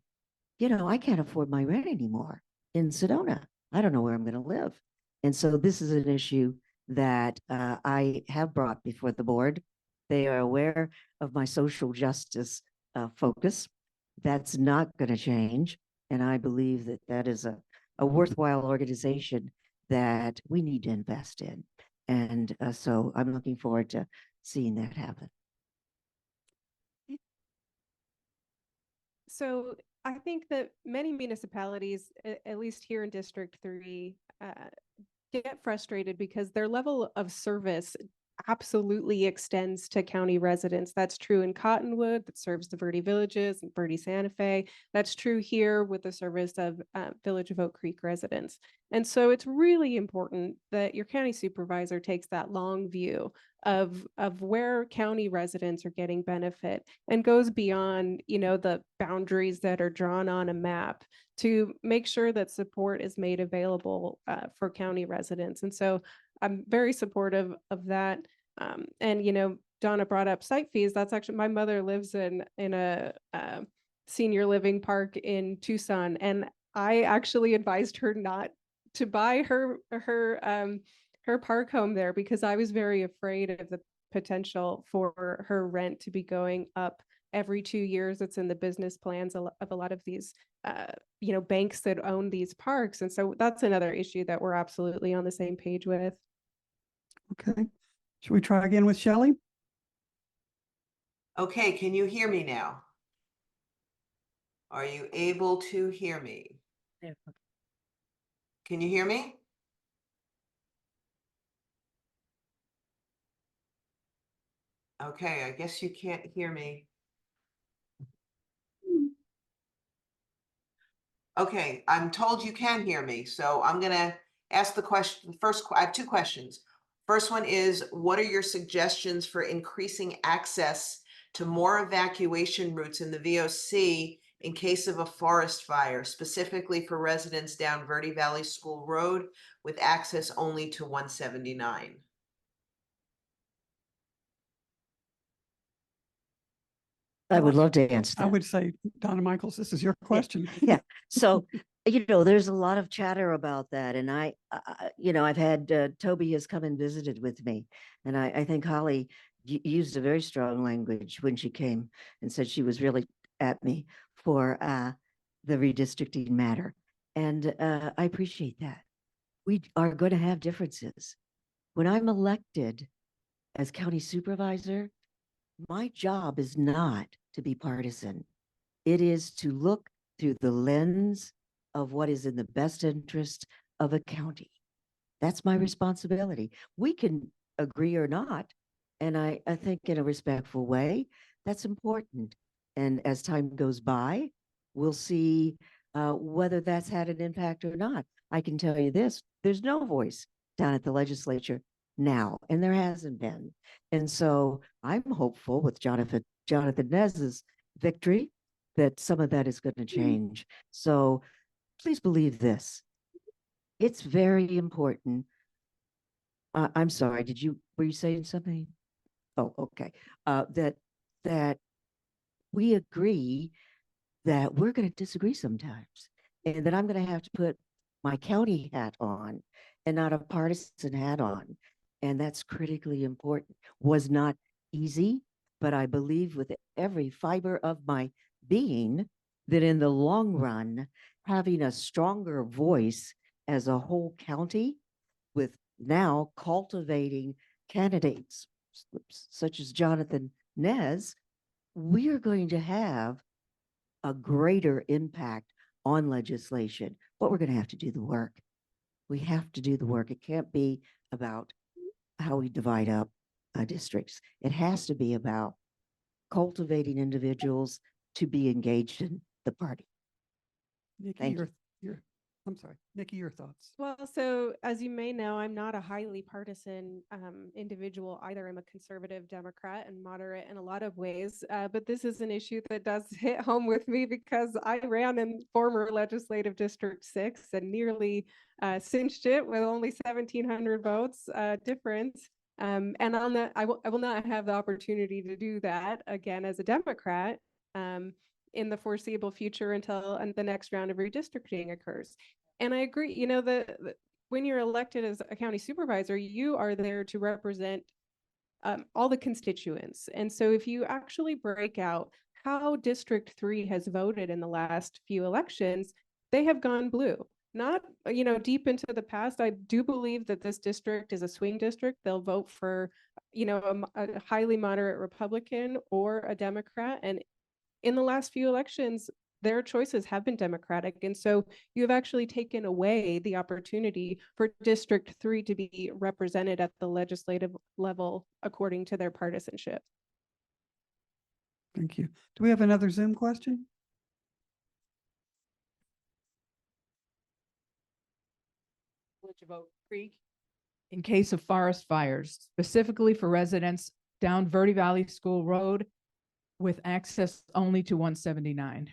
I can't afford my rent anymore in Sedona. I don't know where I'm going to live. And so this is an issue that I have brought before the board. They are aware of my social justice focus. That's not going to change. And I believe that that is a worthwhile organization that we need to invest in. And so I'm looking forward to seeing that happen. So I think that many municipalities, at least here in District 3, get frustrated because their level of service absolutely extends to county residents. That's true in Cottonwood, that serves the Verde Villages and Verde Santa Fe. That's true here with the service of Village of Oak Creek residents. And so it's really important that your county supervisor takes that long view of where county residents are getting benefit and goes beyond, the boundaries that are drawn on a map to make sure that support is made available for county residents. And so I'm very supportive of that. And Donna brought up site fees. That's actually, my mother lives in a senior living park in Tucson, and I actually advised her not to buy her park home there because I was very afraid of the potential for her rent to be going up every 2 years. It's in the business plans of a lot of these banks that own these parks. And so that's another issue that we're absolutely on the same page with. Okay. Should we try again with Shelley? Okay, can you hear me now? Are you able to hear me? Yeah. Can you hear me? Okay, I guess you can't hear me. Okay, I'm told you can hear me, so I'm gonna ask the question first. I have two questions. First one is, what are your suggestions for increasing access to more evacuation routes in the VOC in case of a forest fire, specifically for residents down Verde Valley School Road with access only to 179? I would love to answer that. I would say, Donna Michaels, this is your question. Yeah. So, there's a lot of chatter about that. And I've had, Toby has come and visited with me. And I think Holly used a very strong language when she came and said she was really at me for the redistricting matter. And I appreciate that. We are going to have differences. When I'm elected as county supervisor, my job is not to be partisan. It is to look through the lens of what is in the best interest of a county. That's my responsibility. We can agree or not. And I think in a respectful way, that's important. And as time goes by, we'll see whether that's had an impact or not. I can tell you this, there's no voice down at the legislature now, and there hasn't been. And so I'm hopeful with Jonathan Nez's victory that some of that is going to change. So please believe this. It's very important. I'm sorry, were you saying something? Oh, okay. That we agree that we're going to disagree sometimes, and that I'm going to have to put my county hat on and not a partisan hat on. And that's critically important. Was not easy, but I believe with every fiber of my being that in the long run, having a stronger voice as a whole county with now cultivating candidates such as Jonathan Nez, we are going to have a greater impact on legislation, but we're going to have to do the work. We have to do the work. It can't be about how we divide up districts. It has to be about cultivating individuals to be engaged in the party. Nikki, Thank you. I'm sorry, Nikki, your thoughts. Well, so as you may know, I'm not a highly partisan individual either. I'm a conservative Democrat and moderate in a lot of ways, but this is an issue that does hit home with me because I ran in former legislative District 6 and nearly cinched it with only 1,700 votes difference. And I will not have the opportunity to do that again as a Democrat in the foreseeable future until the next round of redistricting occurs. And I agree, you know, when you're elected as a county supervisor, you are there to represent all the constituents. And so if you actually break out how District 3 has voted in the last few elections, they have gone blue. Not, you know, deep into the past, I do believe that this district is a swing district. They'll vote for, you know, a highly moderate Republican or a Democrat. And in the last few elections, their choices have been Democratic. And so you have actually taken away the opportunity for District 3 to be represented at the legislative level according to their partisanship. Thank you. Do we have another Zoom question? Village of Oak Creek in case of forest fires, specifically for residents down Verde Valley School Road with access only to 179.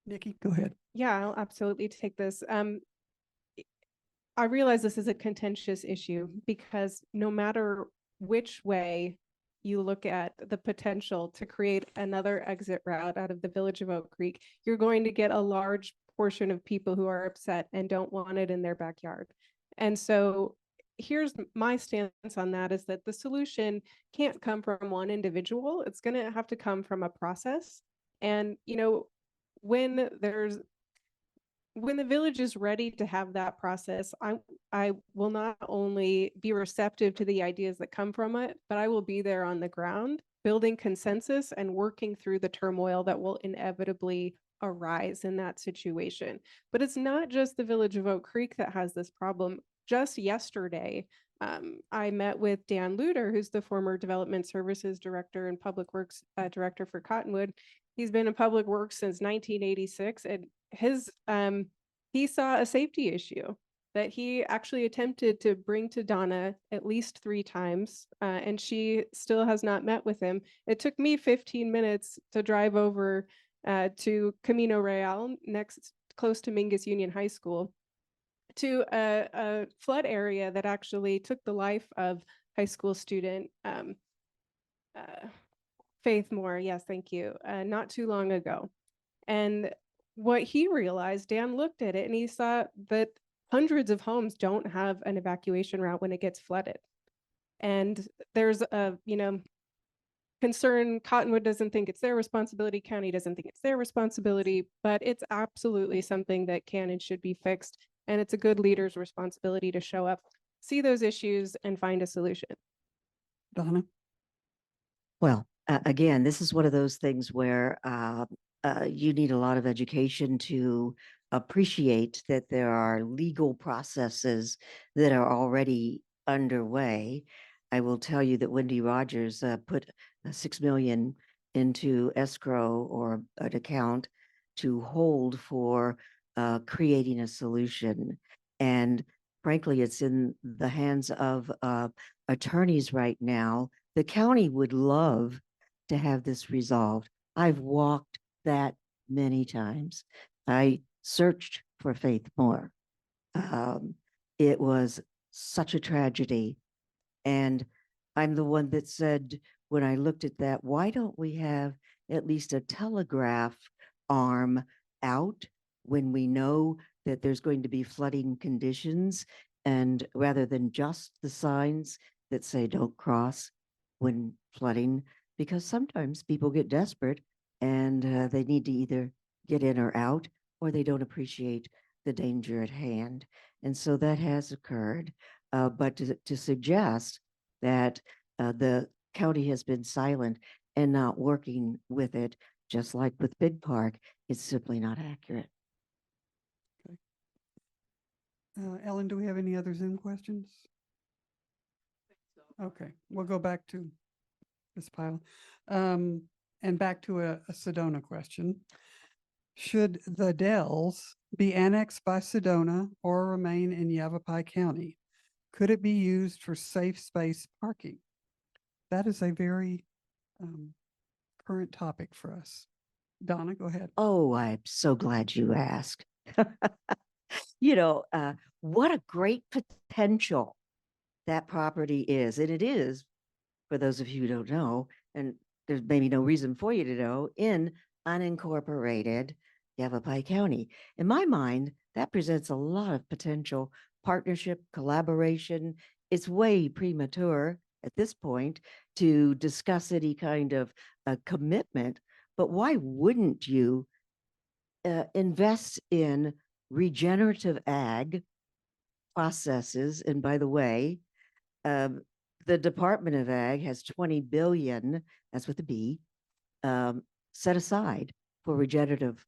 Nikki, go ahead. Yeah, I'll absolutely take this. I realize this is a contentious issue because no matter which way you look at the potential to create another exit route out of the Village of Oak Creek, you're going to get a large portion of people who are upset and don't want it in their backyard. And so here's my stance on that is that the solution can't come from one individual. It's going to have to come from a process. And, you know, when the village is ready to have that process, I will not only be receptive to the ideas that come from it, but I will be there on the ground, building consensus and working through the turmoil that will inevitably arise in that situation. But it's not just the Village of Oak Creek that has this problem. Just yesterday, I met with Dan Luter, who's the former Development Services Director and Public Works Director for Cottonwood. He's been in Public Works since 1986, and he saw a safety issue that he actually attempted to bring to Donna at least 3 times, and she still has not met with him. It took me 15 minutes to drive over to Camino Real, close to Mingus Union High School, to a flood area that actually took the life of high school student Faith Moore. Yes, thank you. Not too long ago. And what he realized, Dan looked at it and he saw that hundreds of homes don't have an evacuation route when it gets flooded. And there's a, you know, concern. Cottonwood doesn't think it's their responsibility. County doesn't think it's their responsibility, but it's absolutely something that can and should be fixed. And it's a good leader's responsibility to show up, see those issues, and find a solution. Donna? Well, again, this is one of those things where you need a lot of education to appreciate that there are legal processes that are already underway. I will tell you that Wendy Rogers put $6 million into escrow or an account to hold for creating a solution. And frankly, it's in the hands of attorneys right now. The county would love to have this resolved. I've walked that many times. I searched for Faith Moore. It was such a tragedy. And I'm the one that said, when I looked at that, why don't we have at least a telegraph arm out when we know that there's going to be flooding conditions, and rather than just the signs that say don't cross when flooding, because sometimes people get desperate and they need to either get in or out, or they don't appreciate the danger at hand. And so that has occurred. But to suggest that the county has been silent and not working with it, just like with Big Park, is simply not accurate. Ellen, do we have any other Zoom questions? Okay, we'll go back to Ms. Pyle. And back to a Sedona question. Should the Dells be annexed by Sedona or remain in Yavapai County? Could it be used for safe space parking? That is a very current topic for us. Donna, go ahead. Oh, I'm so glad you asked. You know, what a great potential that property is. And it is, for those of you who don't know, and there's maybe no reason for you to know, in unincorporated Yavapai County. In my mind, that presents a lot of potential partnership, collaboration. It's way premature at this point to discuss any kind of commitment, but why wouldn't you invest in regenerative ag processes? And by the way, the Department of Ag has 20 billion, that's with a B, set aside for regenerative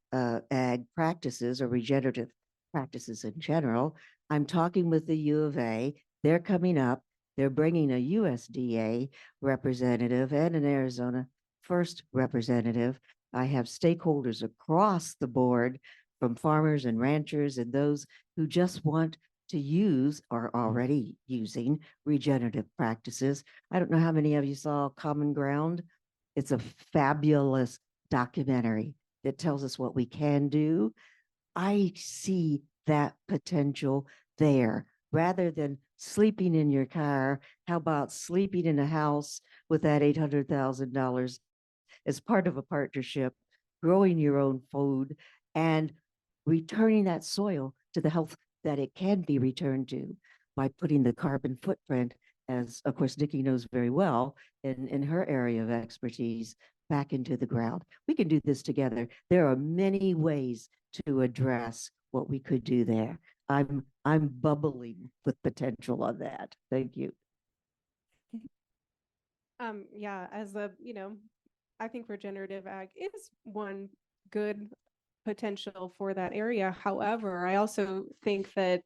ag practices or regenerative practices in general. I'm talking with the U of A. They're coming up. They're bringing a USDA representative and an Arizona First representative. I have stakeholders across the board, from farmers and ranchers and those who just want to use or already using regenerative practices. I don't know how many of you saw Common Ground. It's a fabulous documentary that tells us what we can do. I see that potential there. Rather than sleeping in your car, how about sleeping in a house with that $800,000 as part of a partnership, growing your own food and returning that soil to the health that it can be returned to by putting the carbon footprint, as of course Nikki knows very well in her area of expertise, back into the ground. We can do this together. There are many ways to address what we could do there. I'm bubbling with potential on that. Thank you. Yeah, as a, I think regenerative ag is one good potential for that area. However, I also think that,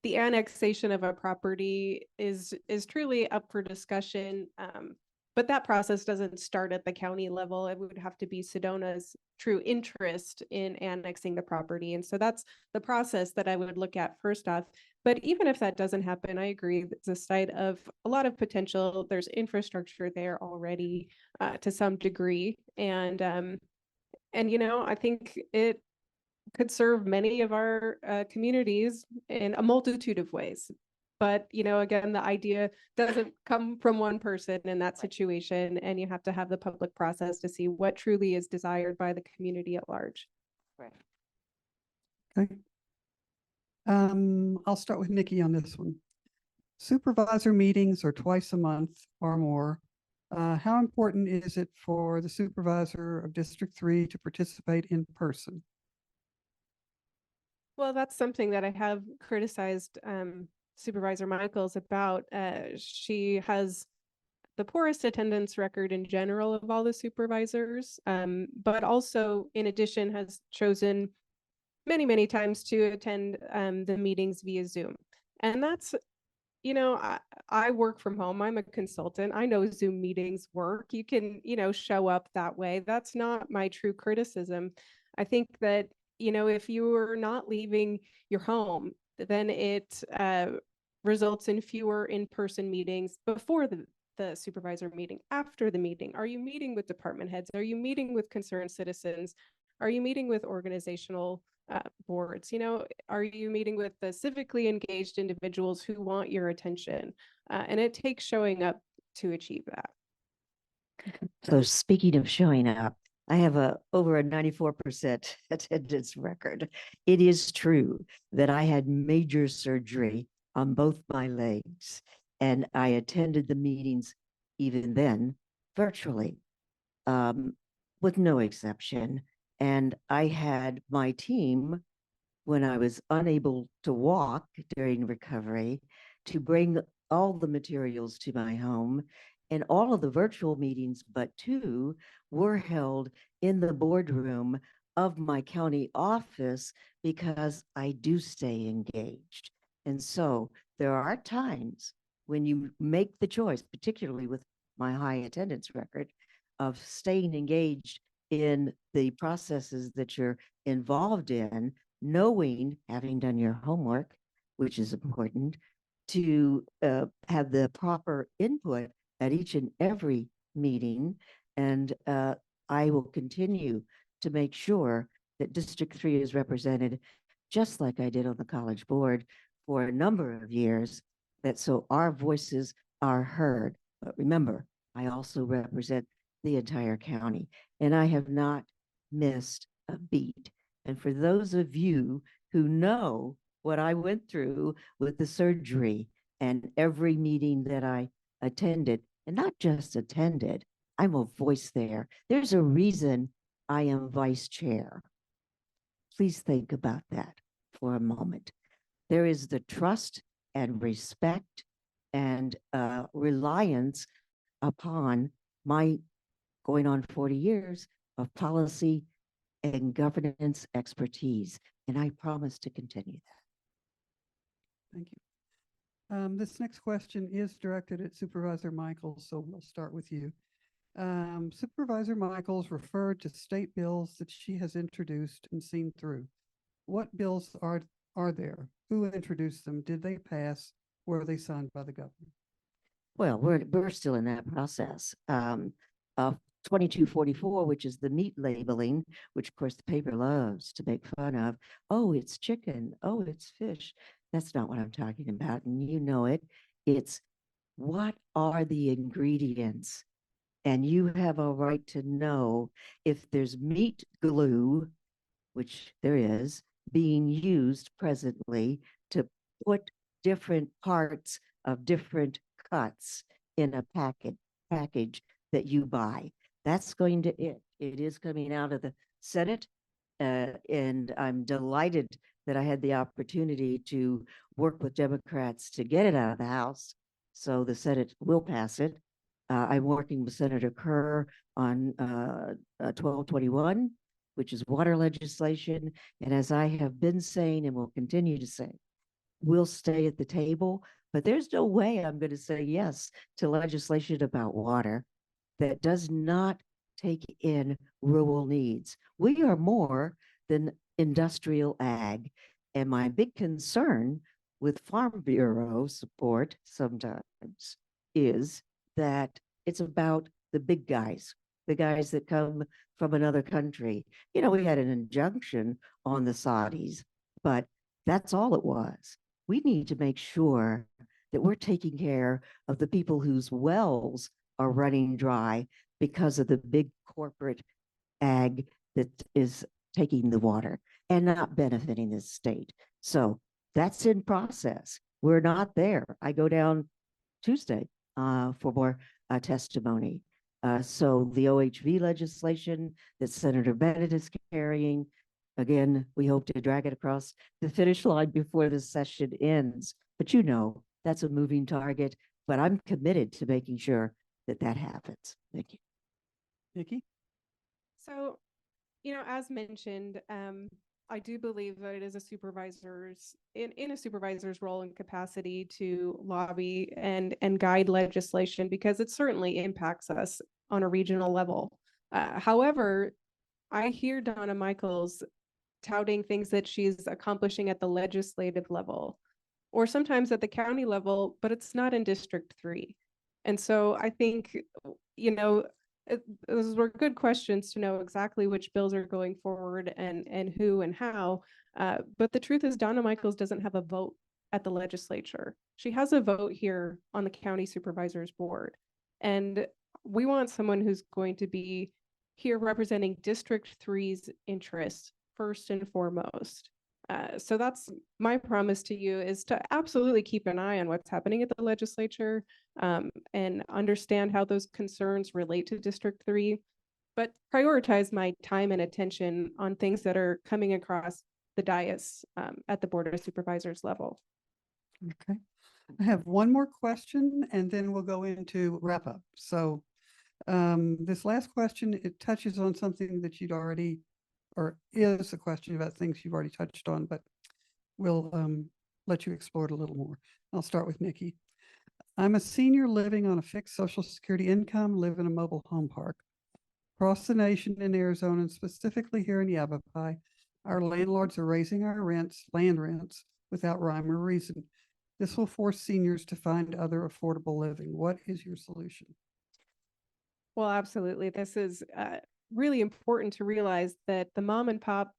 the annexation of a property is truly up for discussion. But that process doesn't start at the county level. It would have to be Sedona's true interest in annexing the property. And so that's the process that I would look at first off. But even if that doesn't happen, I agree, it's a site of a lot of potential. There's infrastructure there already to some degree. And I think it could serve many of our communities in a multitude of ways. But, again, the idea doesn't come from one person in that situation, and you have to have the public process to see what truly is desired by the community at large. Right. Okay. I'll start with Nikki on this one. Supervisor meetings are twice a month or more. How important is it for the supervisor of District 3 to participate in person? Well, that's something that I have criticized Supervisor Michaels about. She has the poorest attendance record in general of all the supervisors, but also in addition has chosen many, many times to attend the meetings via Zoom. And that's, I work from home. I'm a consultant. I know Zoom meetings work. You can, show up that way. That's not my true criticism. I think that, if you are not leaving your home, then it results in fewer in-person meetings before the supervisor meeting. After the meeting, are you meeting with department heads? Are you meeting with concerned citizens? Are you meeting with organizational boards? Are you meeting with the civically engaged individuals who want your attention? And it takes showing up to achieve that. So speaking of showing up, I have over a 94% attendance record. It is true that I had major surgery on both my legs, and I attended the meetings even then virtually, with no exception. And I had my team when I was unable to walk during recovery to bring all the materials to my home. And all of the virtual meetings, but 2 were held in the boardroom of my county office because I do stay engaged. And so there are times when you make the choice, particularly with my high attendance record, of staying engaged in the processes that you're involved in, knowing, having done your homework, which is important, to have the proper input at each and every meeting. And I will continue to make sure that District 3 is represented just like I did on the college board for a number of years, that so our voices are heard. But remember, I also represent the entire county, and I have not missed a beat. And for those of you who know what I went through with the surgery and every meeting that I attended, and not just attended, I'm a voice there. There's a reason I am vice chair. Please think about that for a moment. There is the trust and respect and reliance upon my going on 40 years of policy and governance expertise. And I promise to continue that. Thank you. This next question is directed at Supervisor Michaels, so we'll start with you. Supervisor Michaels referred to state bills that she has introduced and seen through. What bills are there? Who introduced them? Did they pass? Were they signed by the governor? Well, we're still in that process. 2244, which is the meat labeling, which of course the paper loves to make fun of. Oh, it's chicken. Oh, it's fish. That's not what I'm talking about. And you know it. It's what are the ingredients? And you have a right to know if there's meat glue, which there is, being used presently to put different parts of different cuts in a package that you buy. That's going to it is coming out of the Senate, and I'm delighted that I had the opportunity to work with Democrats to get it out of the House, so the Senate will pass it. I'm working with Senator Kerr on 1221, which is water legislation. And as I have been saying and will continue to say, we'll stay at the table, but there's no way I'm going to say yes to legislation about water that does not take in rural needs. We are more than industrial ag. And my big concern with Farm Bureau support sometimes is that it's about the big guys, the guys that come from another country. You know, we had an injunction on the Saudis, but that's all it was. We need to make sure that we're taking care of the people whose wells are running dry because of the big corporate ag that is taking the water and not benefiting the state. So that's in process. We're not there. I go down Tuesday for more testimony. So the OHV legislation that Senator Bennett is carrying, again, we hope to drag it across the finish line before the session ends. But you know, that's a moving target, but I'm committed to making sure that that happens. Thank you. Nikki? So, you know, as mentioned, I do believe that it is a supervisor's in a supervisor's role and capacity to lobby and guide legislation, because it certainly impacts us on a regional level. However, I hear Donna Michaels touting things that she's accomplishing at the legislative level, or sometimes at the county level, but it's not in District 3. And so I think, you know, those were good questions to know exactly which bills are going forward and who and how. But the truth is, Donna Michaels doesn't have a vote at the legislature. She has a vote here on the county supervisors board. And we want someone who's going to be here representing District 3's interests first and foremost. So that's my promise to you, is to absolutely keep an eye on what's happening at the legislature, and understand how those concerns relate to District 3, but prioritize my time and attention on things that are coming across the dais at the Board of Supervisors level. Okay. I have one more question and then we'll go into wrap up. So this last question, it touches on something that you'd already, or is a question about things you've already touched on, but we'll let you explore it a little more. I'll start with Nikki. I'm a senior living on a fixed Social Security income, live in a mobile home park. Across the nation in Arizona, and specifically here in Yavapai, our landlords are raising our rents, land rents, without rhyme or reason. This will force seniors to find other affordable living. What is your solution? Well, absolutely. This is really important to realize that the mom and pop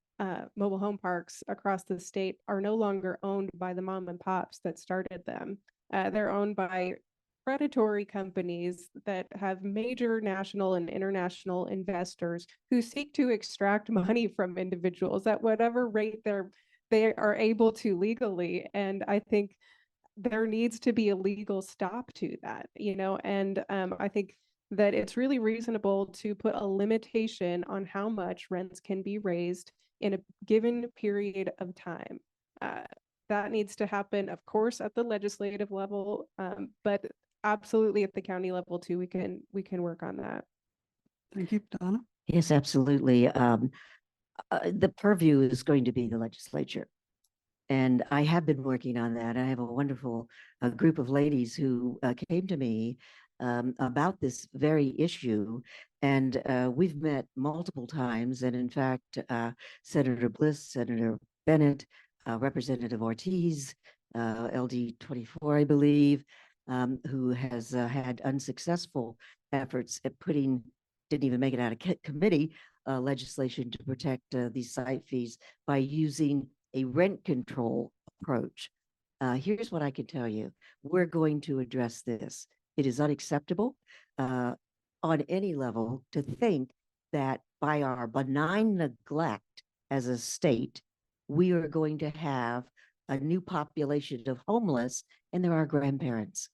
mobile home parks across the state are no longer owned by the mom and pops that started them. They're owned by predatory companies that have major national and international investors who seek to extract money from individuals at whatever rate they are able to legally. And I think there needs to be a legal stop to that, and I think that it's really reasonable to put a limitation on how much rents can be raised in a given period of time. That needs to happen, of course, at the legislative level, but absolutely at the county level too. We can work on that. Thank you, Donna. Yes, absolutely. The purview is going to be the legislature. And I have been working on that. I have a wonderful group of ladies who came to me about this very issue. And we've met multiple times. And in fact, Senator Bliss, Senator Bennett, Representative Ortiz, LD24, I believe, who has had unsuccessful efforts at didn't even make it out of committee, legislation to protect these site fees by using a rent control approach. Here's what I can tell you. We're going to address this. It is unacceptable on any level to think that by our benign neglect as a state, we are going to have a new population of homeless, and they're our grandparents.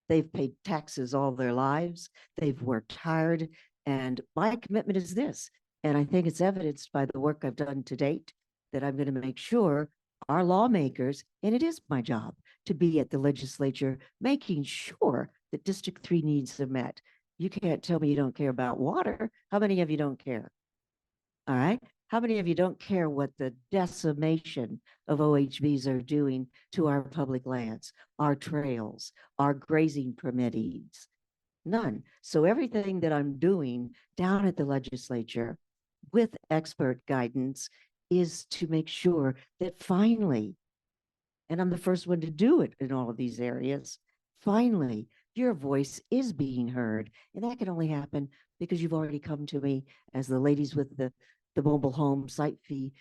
They've paid taxes all their lives. They've worked hard. And my commitment is this, and I think it's evidenced by the work I've done to date, that I'm going to make sure our lawmakers, and it is my job to be at the legislature, making sure that District 3 needs are met. You can't tell me you don't care about water. How many of you don't care? All right. How many of you don't care what the decimation of OHVs are doing to our public lands, our trails, our grazing permittees? None. So everything that I'm doing down at the legislature with expert guidance is to make sure that finally, and I'm the first one to do it in all of these areas, finally, your voice is being heard. And that can only happen because you've already come to me, as the ladies with the mobile home site fee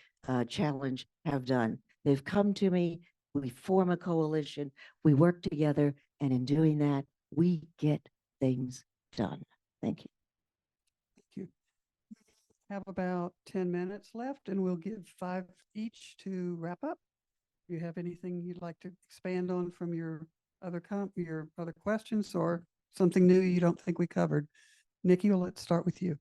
challenge have done. They've come to me, we form a coalition, we work together, and in doing that, we get things done. Thank you. Thank you. Have about 10 minutes left, and we'll give 5 each to wrap up. Do you have anything you'd like to expand on from your other questions, or something new you don't think we covered? Nikki, well, let's start with you.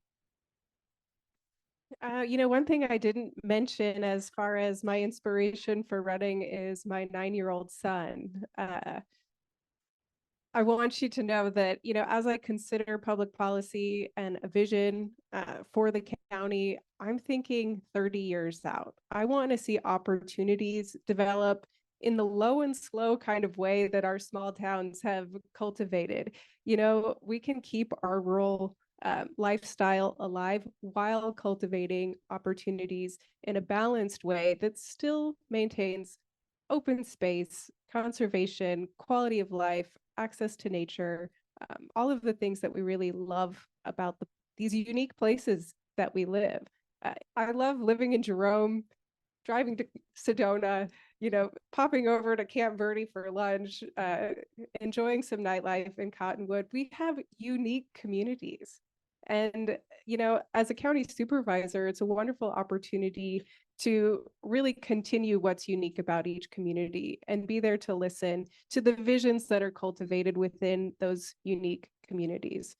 One thing I didn't mention as far as my inspiration for running is my 9-year-old son. I want you to know that, as I consider public policy and a vision for the county, I'm thinking 30 years out. I want to see opportunities develop in the low and slow kind of way that our small towns have cultivated. We can keep our rural lifestyle alive while cultivating opportunities in a balanced way that still maintains open space, conservation, quality of life, access to nature, all of the things that we really love about these unique places that we live. I love living in Jerome, driving to Sedona, popping over to Camp Verde for lunch, enjoying some nightlife in Cottonwood. We have unique communities. And, as a county supervisor, it's a wonderful opportunity to really continue what's unique about each community and be there to listen to the visions that are cultivated within those unique communities.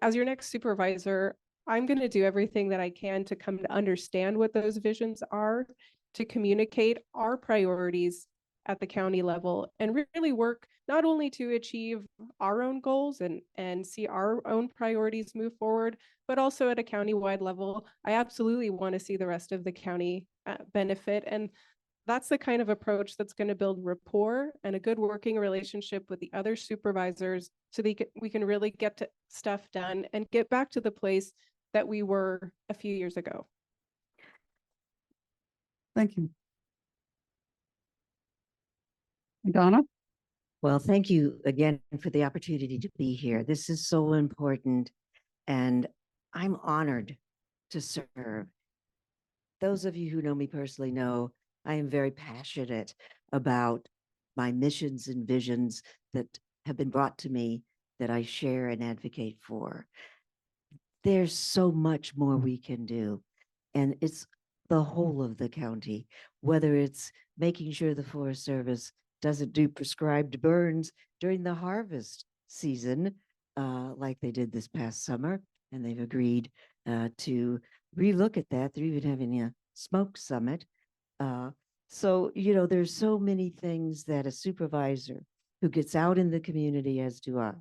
As your next supervisor, I'm going to do everything that I can to come to understand what those visions are, to communicate our priorities at the county level and really work not only to achieve our own goals and see our own priorities move forward, but also at a county-wide level. I absolutely want to see the rest of the county benefit. And that's the kind of approach that's going to build rapport and a good working relationship with the other supervisors so that we can really get to stuff done and get back to the place that we were a few years ago. Thank you. Donna? Well, thank you again for the opportunity to be here. This is so important, and I'm honored to serve. Those of you who know me personally know I am very passionate about my missions and visions that have been brought to me that I share and advocate for. There's so much more we can do, and it's the whole of the county, whether it's making sure the Forest Service doesn't do prescribed burns during the harvest season, like they did this past summer, and they've agreed to relook at that. They're even having a smoke summit. So, you know, there's so many things that a supervisor who gets out in the community, as do I,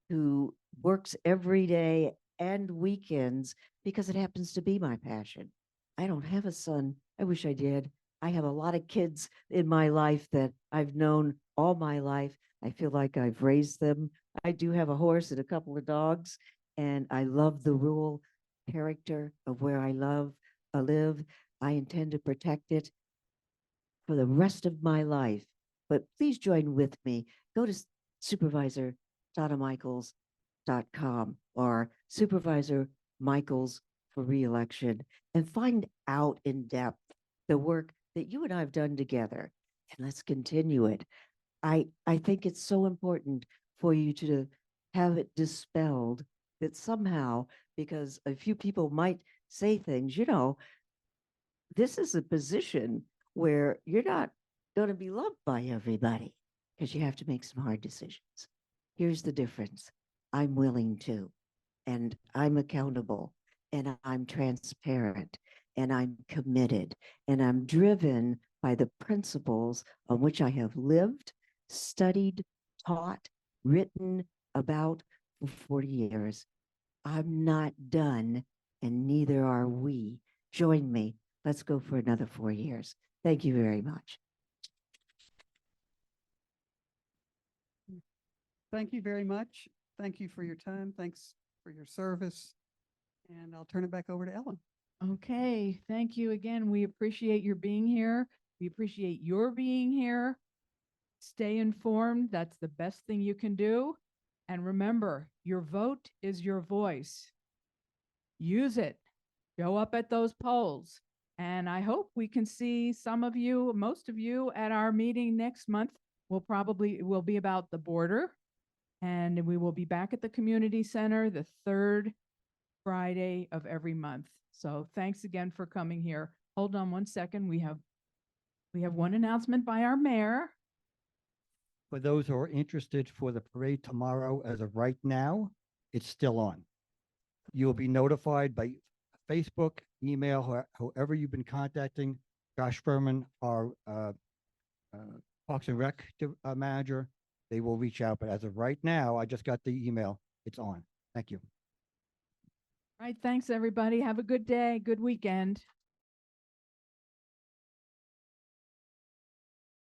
who works every day and weekends because it happens to be my passion. I don't have a son. I wish I did. I have a lot of kids in my life that I've known all my life. I feel like I've raised them. I do have a horse and a couple of dogs, and I love the rural character of where I live. I intend to protect it for the rest of my life. But please join with me. Go to supervisor.michaels.com or Supervisor Michaels for reelection and find out in depth the work that you and I have done together, and let's continue it. I think it's so important for you to have it dispelled that somehow, because a few people might say things, you know, this is a position where you're not going to be loved by everybody because you have to make some hard decisions. Here's the difference. I'm willing to, and I'm accountable, and I'm transparent, and I'm committed, and I'm driven by the principles on which I have lived, studied, taught, written about for 40 years. I'm not done, and neither are we. Join me. Let's go for another 4 years. Thank you very much. Thank you very much. Thank you for your time. Thanks for your service. And I'll turn it back over to Ellen. Okay, thank you again. We appreciate your being here. We appreciate your being here. Stay informed. That's the best thing you can do. And remember, your vote is your voice. Use it. Show up at those polls. And I hope we can see some of you, most of you, at our meeting next month. Will be about the border. And we will be back at the community center the third Friday of every month. So thanks again for coming here. Hold on one second. We have one announcement by our mayor. For those who are interested for the parade tomorrow, as of right now, it's still on. You will be notified by Facebook, email, whoever you've been contacting. Josh Furman, our Parks and Rec manager, they will reach out. But as of right now, I just got the email. It's on. Thank you. All right. Thanks, everybody. Have a good day. Good weekend.